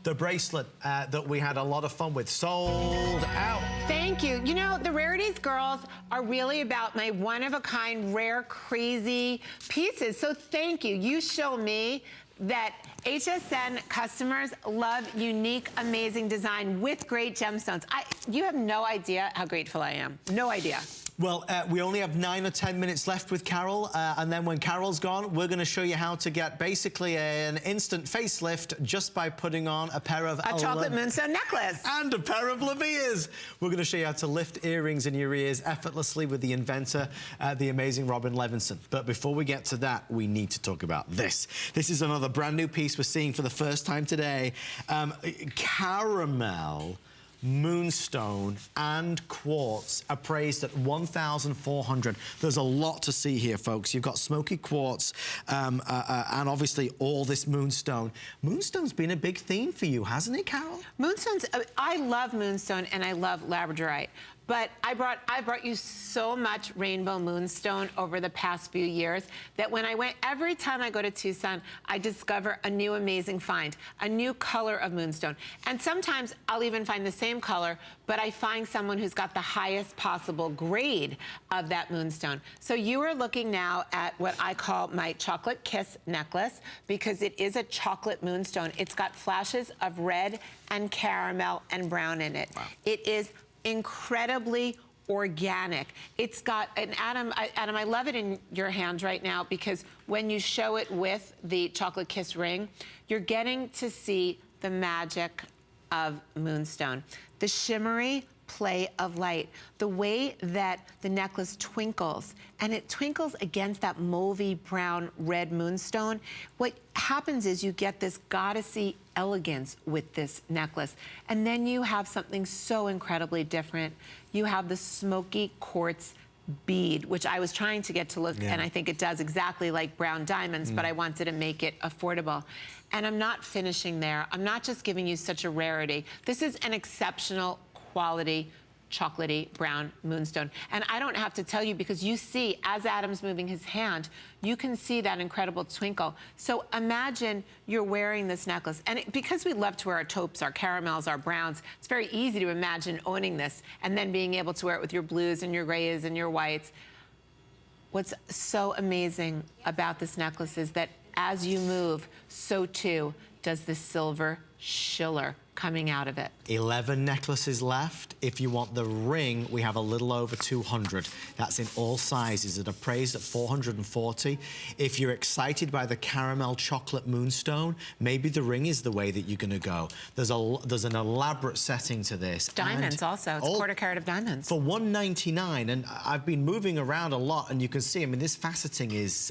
The bracelet that we had a lot of fun with, sold out. Thank you. You know, the Rarities girls are really about my one-of-a-kind, rare, crazy pieces. So thank you. You show me that HSN customers love unique, amazing design with great gemstones. You have no idea how grateful I am. No idea. Well, we only have 9 or 10 minutes left with Carol, and then when Carol's gone, we're going to show you how to get basically an instant facelift just by putting on a pair of... A chocolate moonstone necklace. And a pair of love ears. We're going to show you how to lift earrings in your ears effortlessly with the inventor, the amazing Robin Levinson. But before we get to that, we need to talk about this. This is another brand new piece we're seeing for the first time today. Caramel moonstone and quartz appraised at $1,400. There's a lot to see here, folks. You've got smoky quartz and obviously all this moonstone. Moonstone's been a big theme for you, hasn't it, Carol? Moonstones, I love moonstone and I love labradorite. But I brought you so much rainbow moonstone over the past few years that when every time I go to Tucson, I discover a new amazing find, a new color of moonstone. And sometimes I'll even find the same color, but I find someone who's got the highest possible grade of that moonstone. So you are looking now at what I call my chocolate kiss necklace because it is a chocolate moonstone. It's got flashes of red and caramel and brown in it. Wow. It is incredibly organic. It's got, and Adam, I love it in your hand right now because when you show it with the chocolate kiss ring, you're getting to see the magic of moonstone. The shimmery play of light, the way that the necklace twinkles, and it twinkles against that mauvey brown red moonstone. What happens is you get this goddessy elegance with this necklace, and then you have something so incredibly different. You have the smoky quartz bead, which I was trying to get to look, and I think it does exactly like brown diamonds, but I wanted to make it affordable. And I'm not finishing there. I'm not just giving you such a rarity. This is an exceptional quality chocolatey brown moonstone. And I don't have to tell you because you see, as Adam's moving his hand, you can see that incredible twinkle. So imagine you're wearing this necklace. And because we love to wear our taupes, our caramels, our browns, it's very easy to imagine owning this and then being able to wear it with your blues and your grays and your whites. What's so amazing about this necklace is that as you move, so too does the silver shiller coming out of it. 11 necklaces left. If you want the ring, we have a little over 200. That's in all sizes that are appraised at $440. If you're excited by the caramel chocolate moonstone, maybe the ring is the way that you're gonna go. There's an elaborate setting to this. Diamonds also, it's a quarter carat of diamonds. For $199, and I've been moving around a lot and you can see, I mean, this faceting is,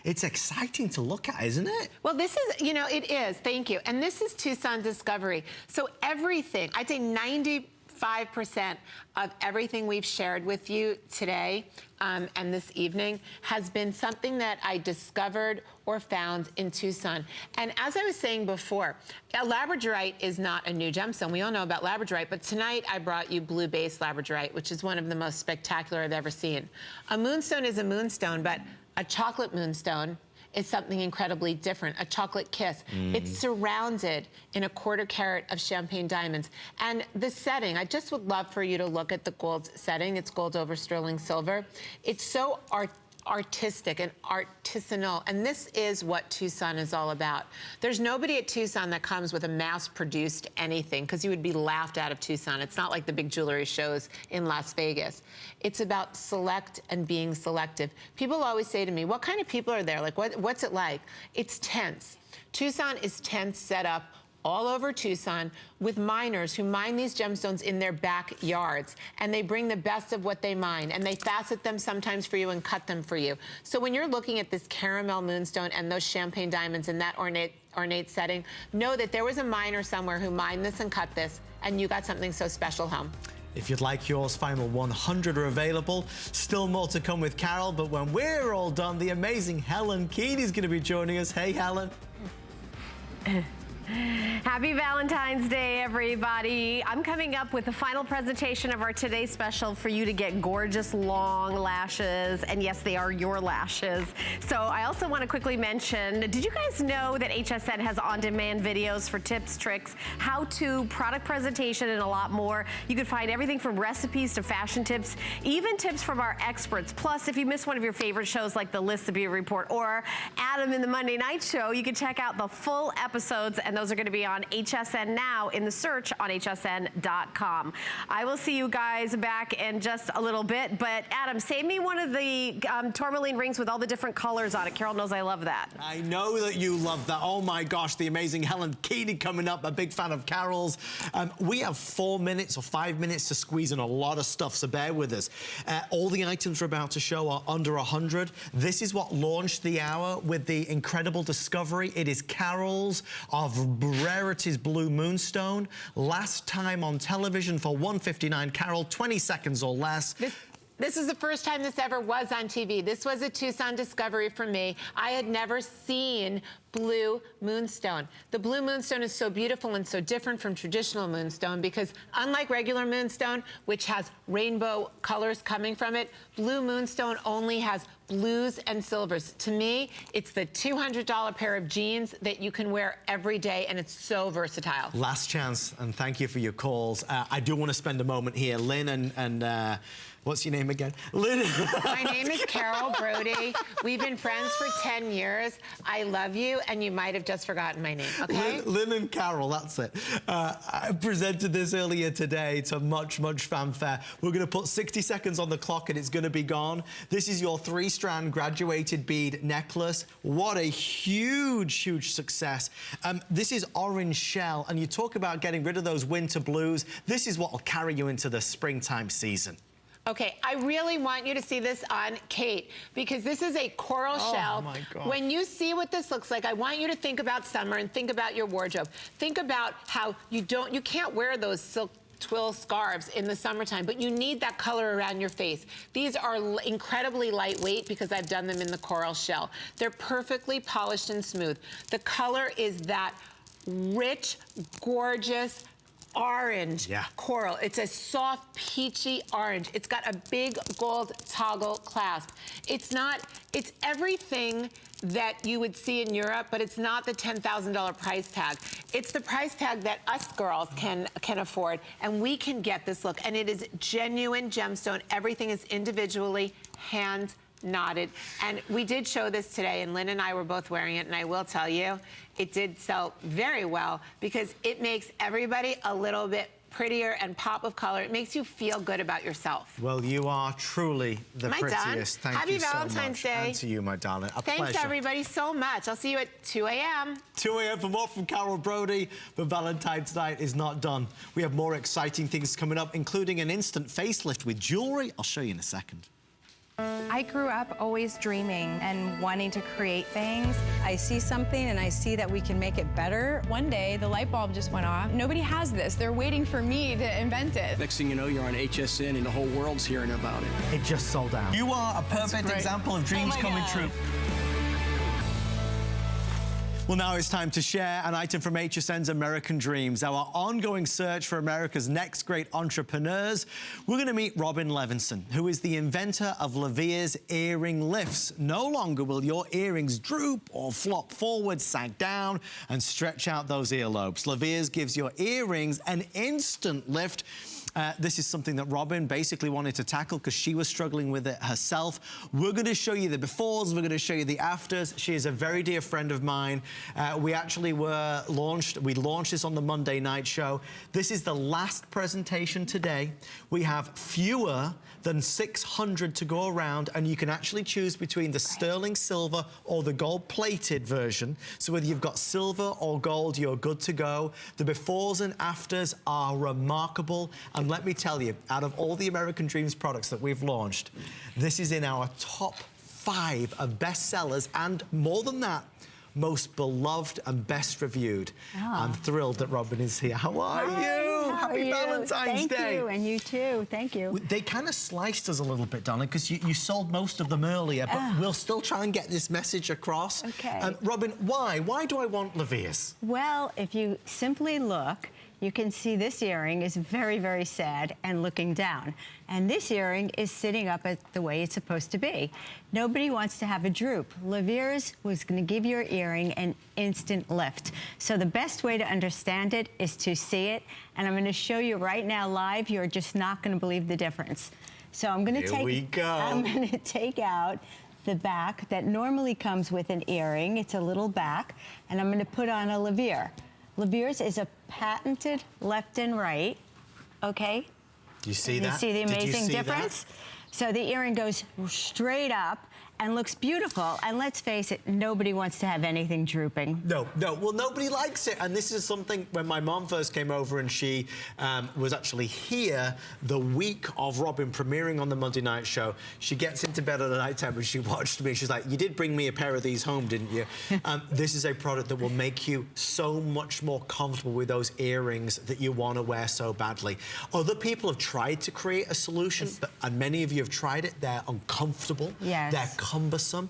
it's exciting to look at, isn't it? Well, this is, you know, it is, thank you. And this is Tucson Discovery. So everything, I'd say 95% 95% of everything we've shared with you today and this evening has been something that I discovered or found in Tucson. And as I was saying before, labradorite is not a new gemstone. We all know about labradorite, but tonight I brought you blue-based labradorite, which is one of the most spectacular I've ever seen. A moonstone is a moonstone, but a chocolate moonstone is something incredibly different, a chocolate kiss. It's surrounded in a 1/4 carat of champagne diamonds. And the setting, I just would love for you to look at the gold setting. It's gold over sterling silver. It's so artistic and artisanal, and this is what Tucson is all about. There's nobody at Tucson that comes with a mass-produced anything, because you would be laughed out of Tucson. It's not like the big jewelry shows in Las Vegas. It's about select and being selective. People always say to me, what kind of people are there? Like, what's it like? It's tents. Tucson is tents set up all over Tucson with miners who mine these gemstones in their backyards, and they bring the best of what they mine, and they facet them sometimes for you and cut them for you. So when you're looking at this caramel moonstone and those champagne diamonds in that ornate setting, know that there was a miner somewhere who mined this and cut this, and you got something so special home. If you'd like yours, final 100 are available. Still more to come with Carol, but when we're all done, the amazing Helen Keeney's going to be joining us. Hey, Helen. Happy Valentine's Day, everybody. I'm coming up with the final presentation of our Today Special for you to get gorgeous long lashes. And yes, they are your lashes. So I also want to quickly mention, did you guys know that HSN has on-demand videos for tips, tricks, how-to, product presentation, and a lot more? You can find everything from recipes to fashion tips, even tips from our experts. Plus, if you miss one of your favorite shows like the List, the Beauty Report, or Adam in the Monday Night Show, you can check out the full episodes, and those are going to be on HSN Now in the search on hsn.com. I will see you guys back in just a little bit, but Adam, save me one of the tourmaline rings with all the different colors on it. Carol knows I love that. I know that you love that. Oh my gosh, the amazing Helen Keeney coming up, a big fan of Carol's. We have 4 minutes or 5 minutes to squeeze in a lot of stuff, so bear with us. All the items we're about to show are under 100. This is what launched the hour with the incredible discovery. It is Carol's of Rarities Blue Moonstone. Last time on television for $159. Carol, 20 seconds or less. This is the first time this ever was on TV. This was a Tucson discovery for me. I had never seen blue moonstone. The blue moonstone is so beautiful and so different from traditional moonstone because unlike regular moonstone, which has rainbow colors coming from it, blue moonstone only has blues and silvers. To me, it's the $200 pair of jeans that you can wear every day, and it's so versatile. Last chance, and thank you for your calls. I do want to spend a moment here. Lynn and what's your name again? Lynn. My name is Carol Brody. We've been friends for 10 years. I love you, and you might have just forgotten my name, okay? Lynn and Carol, that's it. I presented this earlier today to much, much fanfare. We're going to put 60 seconds on the clock, and it's going to be gone. This is your 3-strand graduated bead necklace. What a huge, huge success. This is orange shell, and you talk about getting rid of those winter blues. This is what will carry you into the springtime season. Okay, I really want you to see this on Kate because this is a coral shell. Oh my God. When you see what this looks like, I want you to think about summer and think about your wardrobe. Think about how you can't wear those silk twill scarves in the summertime, but you need that color around your face. These are incredibly lightweight because I've done them in the coral shell. They're perfectly polished and smooth. The color is that rich, gorgeous, orange coral. It's a soft, peachy orange. It's got a big gold toggle clasp. It's everything that you would see in Europe, but it's not the $10,000 price tag. It's the price tag that us girls can afford, and we can get this look. And it is genuine gemstone. Everything is individually hand knotted. And we did show this today, and Lynn and I were both wearing it, and I will tell you, it did sell very well because it makes everybody a little bit prettier and pop of color. It makes you feel good about yourself. Well, you are truly the prettiest. Thank Happy you so Valentine's much. Day. And to you, my darling. A Thanks, pleasure. everybody, so much. I'll see you at 2 a.m. 2 a.m. for more from Carol Brody, but Valentine's night is not done. We have more exciting things coming up, including an instant facelift with jewelry. I'll show you in a second. I grew up always dreaming and wanting to create things. I see something and I see that we can make it better. One day, the light bulb just went off. Nobody has this. They're waiting for me to invent it. Next thing you know, you're on HSN and the whole world's hearing about it. It just sold out. You are a perfect example of dreams coming true. Well, now it's time to share an item from HSN's American Dreams, our ongoing search for America's next great entrepreneurs. We're going to meet Robin Levinson, who is the inventor of Lavia's earring lifts. No longer will your earrings droop or flop forward, sag down, and stretch out those earlobes. Lavia's gives your earrings an instant lift. This is something that Robin basically wanted to tackle because she was struggling with it herself. We're going to show you the befores, we're going to show you the afters. She is a very dear friend of mine. We actually launched this on the Monday night show. This is the last presentation today. We have fewer than 600 to go around, and you can actually choose between the sterling silver or the gold-plated version. So whether you've got silver or gold, you're good to go. The befores and afters are remarkable. And let me tell you, out of all the American Dreams products that we've launched, this is in our top 5 of bestsellers, and more than that, most beloved and best reviewed. Oh. I'm thrilled that Robin is here. How are you? Happy Valentine's Day. Thank you, and you too. Thank you. They kind of sliced us a little bit, darling, because you sold most of them earlier, but we'll still try and get this message across. Okay. Robin, why? Why do I want Lavia's? Well, if you simply look, you can see this earring is very, very sad and looking down. And this earring is sitting up the way it's supposed to be. Nobody wants to have a droop. Lavia's was going to give your earring an instant lift. So the best way to understand it is to see it. And I'm going to show you right now live. You're just not going to believe the difference. So I'm going to take out the back that normally comes with an earring. It's a little back. And I'm going to put on a Lavia. Lavia's is a patented left and right, okay? Do you see that? You see the amazing difference? So the earring goes straight up and looks beautiful. And let's face it, nobody wants to have anything drooping. No. Well, nobody likes it. And this is something, when my mom first came over and she was actually here the week of Robin premiering on the Monday night show, she gets into bed at the night time and she watched me. She's like, you did bring me a pair of these home, didn't you? This is a product that will make you so much more comfortable with those earrings that you want to wear so badly. Other people have tried to create a solution, and many of you have tried it. They're uncomfortable. Yes. They're cumbersome.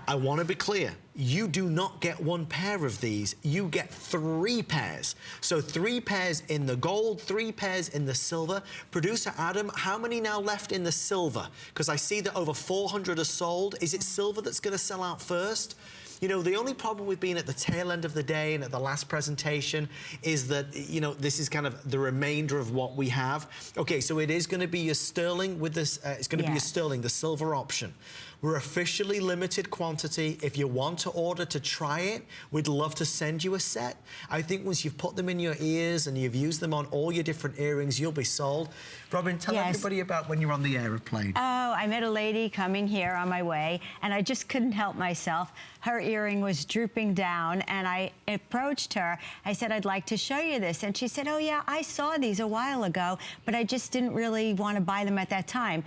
I want to be clear. You do not get one pair of these. You get 3 pairs. So 3 pairs in the gold, 3 pairs in the silver. Producer Adam, how many now left in the silver? Because I see that over 400 are sold. Is it silver that's going to sell out first? You know, the only problem with being at the tail end of the day and at the last presentation is that, you know, this is kind of the remainder of what we have. Okay, so it is going to be your sterling with this, it's going to be your sterling, the silver option. We're officially limited quantity. If you want to order to try it, we'd love to send you a set. I think once you've put them in your ears and you've used them on all your different earrings, you'll be sold. Robin, tell everybody about when you're on the airplane. Oh, I met a lady coming here on my way, and I just couldn't help myself. Her earring was drooping down, and I approached her. I said, I'd like to show you this. And she said, oh, yeah, I saw these a while ago, but I just didn't really want to buy them at that time.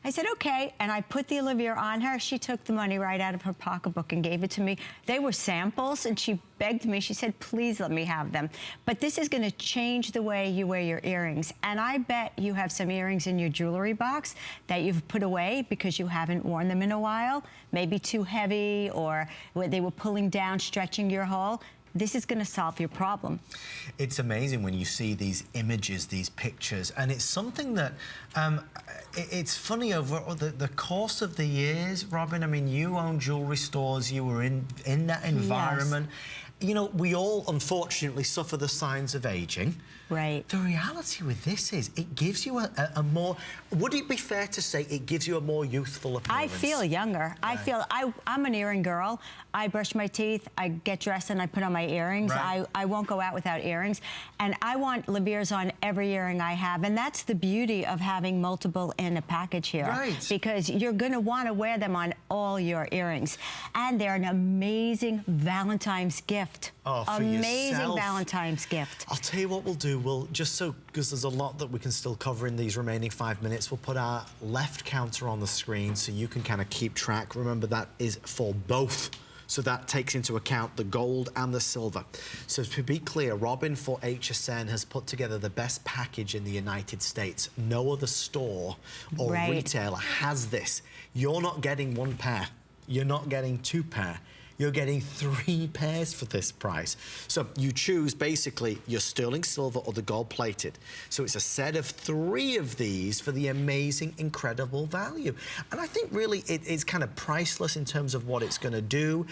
I said, okay, and I put the Lavia on her. She took the money right out of her pocketbook and gave it to me. They were samples, and she begged me. She said, please let me have them. But this is going to change the way you wear your earrings. And I bet you have some earrings in your jewelry box that you've put away because you haven't worn them in a while, maybe too heavy, or where they were pulling down, stretching your hole. This is going to solve your problem. It's amazing when you see these images, these pictures, and it's something that, it's funny, over the course of the years, Robin, I mean, you own jewelry stores, you were in that environment. Yes. You know, we all, unfortunately, suffer the signs of aging. Right. The reality with this is it gives you a more, would it be fair to say it gives you a more youthful appearance? I feel younger. Right. I'm an earring girl. I brush my teeth, I get dressed, and I put on my my earrings. Right. I won't go out without earrings. And I want La Vier's on every earring I have. And that's the beauty of having multiple in a package here. Right. Because you're going to want to wear them on all your earrings. And they're an amazing Valentine's gift. Oh, for amazing yourself. Valentine's gift. I'll tell you what we'll do. We'll just so, because there's a lot that we can still cover in these remaining 5 minutes, we'll put our left counter on the screen so you can kind of keep track. Remember, that is for both. So that takes into account the gold and the silver. So to be clear, Robin for HSN has put together the best package in the United States. No other store or retailer has this. You're not getting one pair. You're not getting two pair. You're getting 3 pairs for this price. So you choose basically your sterling silver or the gold plated. So it's a set of 3 of these for the amazing, incredible value. And I think really it is kind of priceless in terms of what it's gonna do.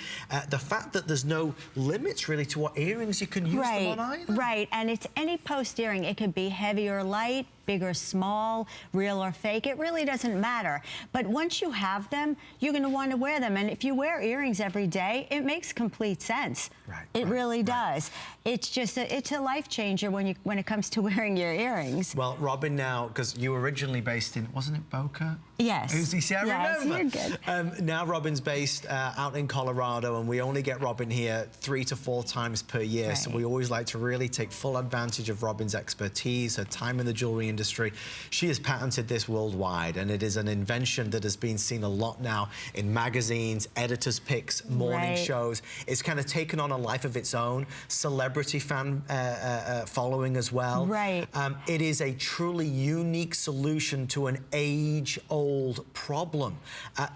The fact that there's no limits really to what earrings you can use them on either. Right, and it's any post earring. It could be heavy or light, big or small, real or fake. It really doesn't matter. But once you have them, you're going to want to wear them. And if you wear earrings every day, it makes complete sense. Right, it really does. It's just it's a life changer when it comes to wearing your earrings. Well, Robin, now, because you were originally based in, wasn't it Boca? Yes. I remember. Yes, you're good. Now Robin's based out in Colorado, and we only get Robin here 3 to 4 times per year. Right. So we always like to really take full advantage of Robin's expertise, her time in the jewelry industry. She has patented this worldwide, and it is an invention that has been seen a lot now in magazines, editors' picks, morning shows. It's kind of taken on a life of its own, celebrity fan following as well. Right. It is a truly unique solution to an age-old problem.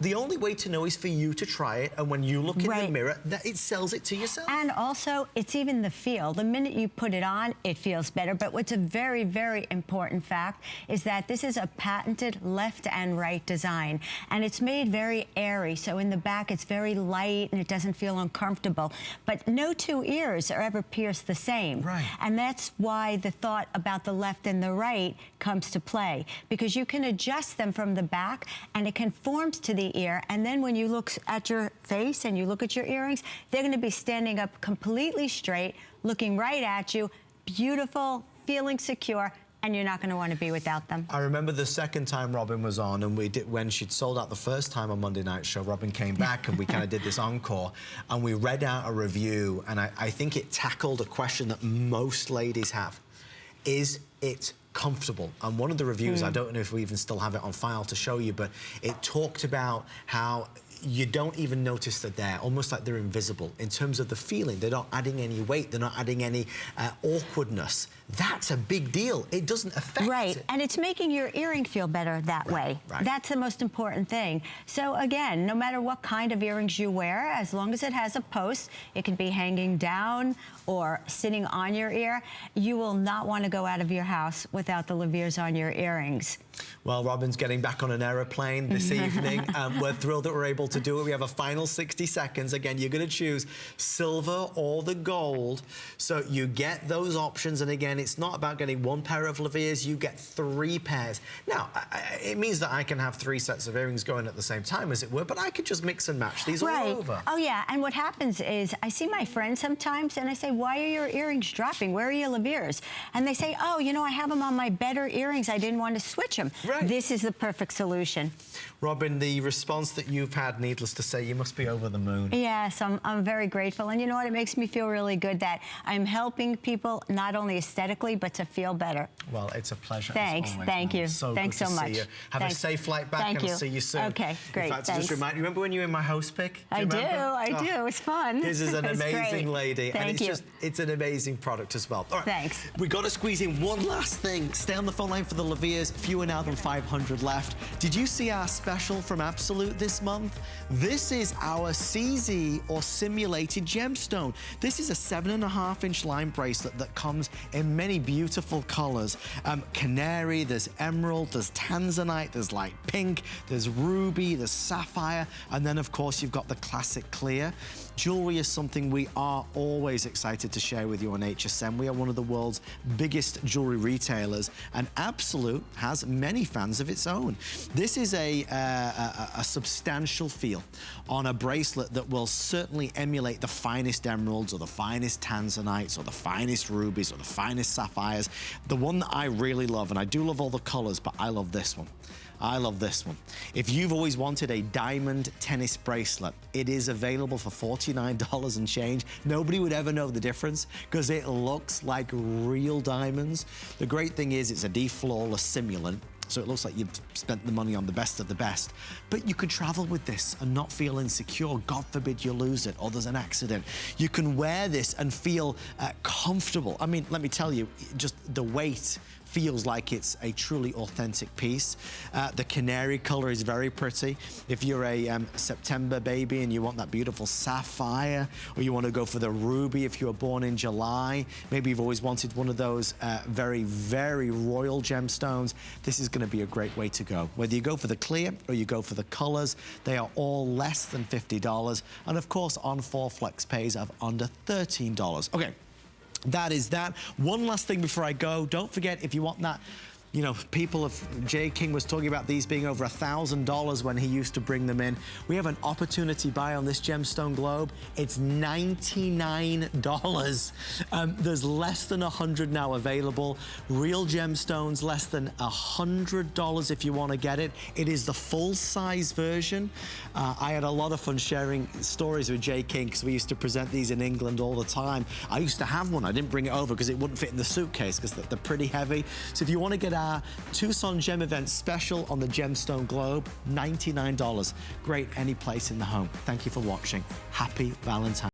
The only way to know is for you to try it, and when you look in the mirror, that it sells it to yourself. And also, it's even the feel. The minute you put it on, it feels better. But what's a very, very important fact is that this is a patented left and right design, and it's made very airy. So in the back, it's very light and it doesn't feel uncomfortable. But no 2 ears are ever pierced the same. Right. And that's why the thought about the left and the right comes to play, because you can adjust them from the back and it conforms to the ear. And then when you look at your face and you look at your earrings, they're going to be standing up completely straight, looking right at you, beautiful, feeling secure, and you're not going to want to be without them. I remember the second time Robin was on, and when she'd sold out the first time on Monday Night Show, Robin came back and we kind of did this encore, and we read out a review, and I think it tackled a question that most ladies have. Is it comfortable? And one of the reviews, I don't know if we even still have it on file to show you, but it talked about how you don't even notice that they're almost like they're invisible in terms of the feeling. They're not adding any weight. They're not adding any awkwardness. That's a big deal. It doesn't affect it. And it's making your earring feel better that way. That's the most important thing. So again, no matter what kind of earrings you wear, as long as it has a post, it can be hanging down or sitting on your ear, you will not want to go out of your house without the La Vier's on your earrings. Well, Robin's getting back on an aeroplane this evening. We're thrilled that we're able to do it. We have a final 60 seconds. Again, you're going to choose silver or the gold. So you get those options. And again, it's not about getting 1 pair of La Vier's. You get 3 pairs. Now, it means that I can have 3 sets of earrings going at the same time, as it were, but I could just mix and match these all over. Oh, yeah. And what happens is I see my friends sometimes and I say, why are your earrings dropping? Where are your La Vier's? And they say, oh, you know, I have them on my better earrings. I didn't want to switch them. This is the perfect solution. Robin, the response that you've had, needless to say, you must be over the moon. Yes, I'm very grateful. And you know what? It makes me feel really good that I'm helping people not only aesthetically, but to feel better. Well, it's a pleasure. Thanks. Thank you. Thanks so much. Have a safe flight back, and I'll see you soon. Okay, great. In fact, just remind you, remember when you were in my host pick? I do. It was fun. This is an amazing lady. Thank you. It's an amazing product as well. All right. Thanks. We got to squeeze in one last thing. Stay on the phone line for the La Vier's. Fewer now than 500 left. Did you see our special from Absolute this month? This is our CZ or simulated gemstone. This is a 7.5-inch line bracelet that comes in many beautiful colors. Canary, there's emerald, there's tanzanite, there's light pink, there's ruby, there's sapphire, and then of course you've got the classic clear. Jewelry is something we are always excited to share with you on HSN. We are one of the world's biggest jewelry retailers, and Absolute has many fans of its own. This is a substantial feel on a bracelet that will certainly emulate the finest emeralds or the finest tanzanites or the finest rubies or the finest sapphires. The one that I really love, and I do love all the colors, but I love this one. I love this one. If you've always wanted a diamond tennis bracelet, it is available for $49 and change. Nobody would ever know the difference because it looks like real diamonds. The great thing is it's a deflawless simulant, so it looks like you've spent the money on the best of the best. But you could travel with this and not feel insecure. God forbid you lose it or there's an accident. You can wear this and feel comfortable. I mean, let me tell you, just the weight feels like it's a truly authentic piece. The canary color is very pretty. If you're a September baby and you want that beautiful sapphire, or you want to go for the ruby if you were born in July, maybe you've always wanted one of those very, very royal gemstones, this is going to be a great way to go. Whether you go for the clear or you go for the colors, they are all less than $50. And of course, on 4 flex pays of under $13. Okay. That is that. One last thing before I go. Don't forget, if you want that, you know, Jay King was talking about these being over $1,000 when he used to bring them in. We have an opportunity buy on this gemstone globe. It's $99. There's less than 100 now available. Real gemstones, less than $100 if you want to get it. It is the full-size version. I had a lot of fun sharing stories with Jay King because we used to present these in England all the time. I used to have one. I didn't bring it over because it wouldn't fit in the suitcase because they're pretty heavy. So if you want to get our Tucson Gem Event special on the gemstone globe, $99. Great any place in the home. Thank you for watching. Happy Valentine's.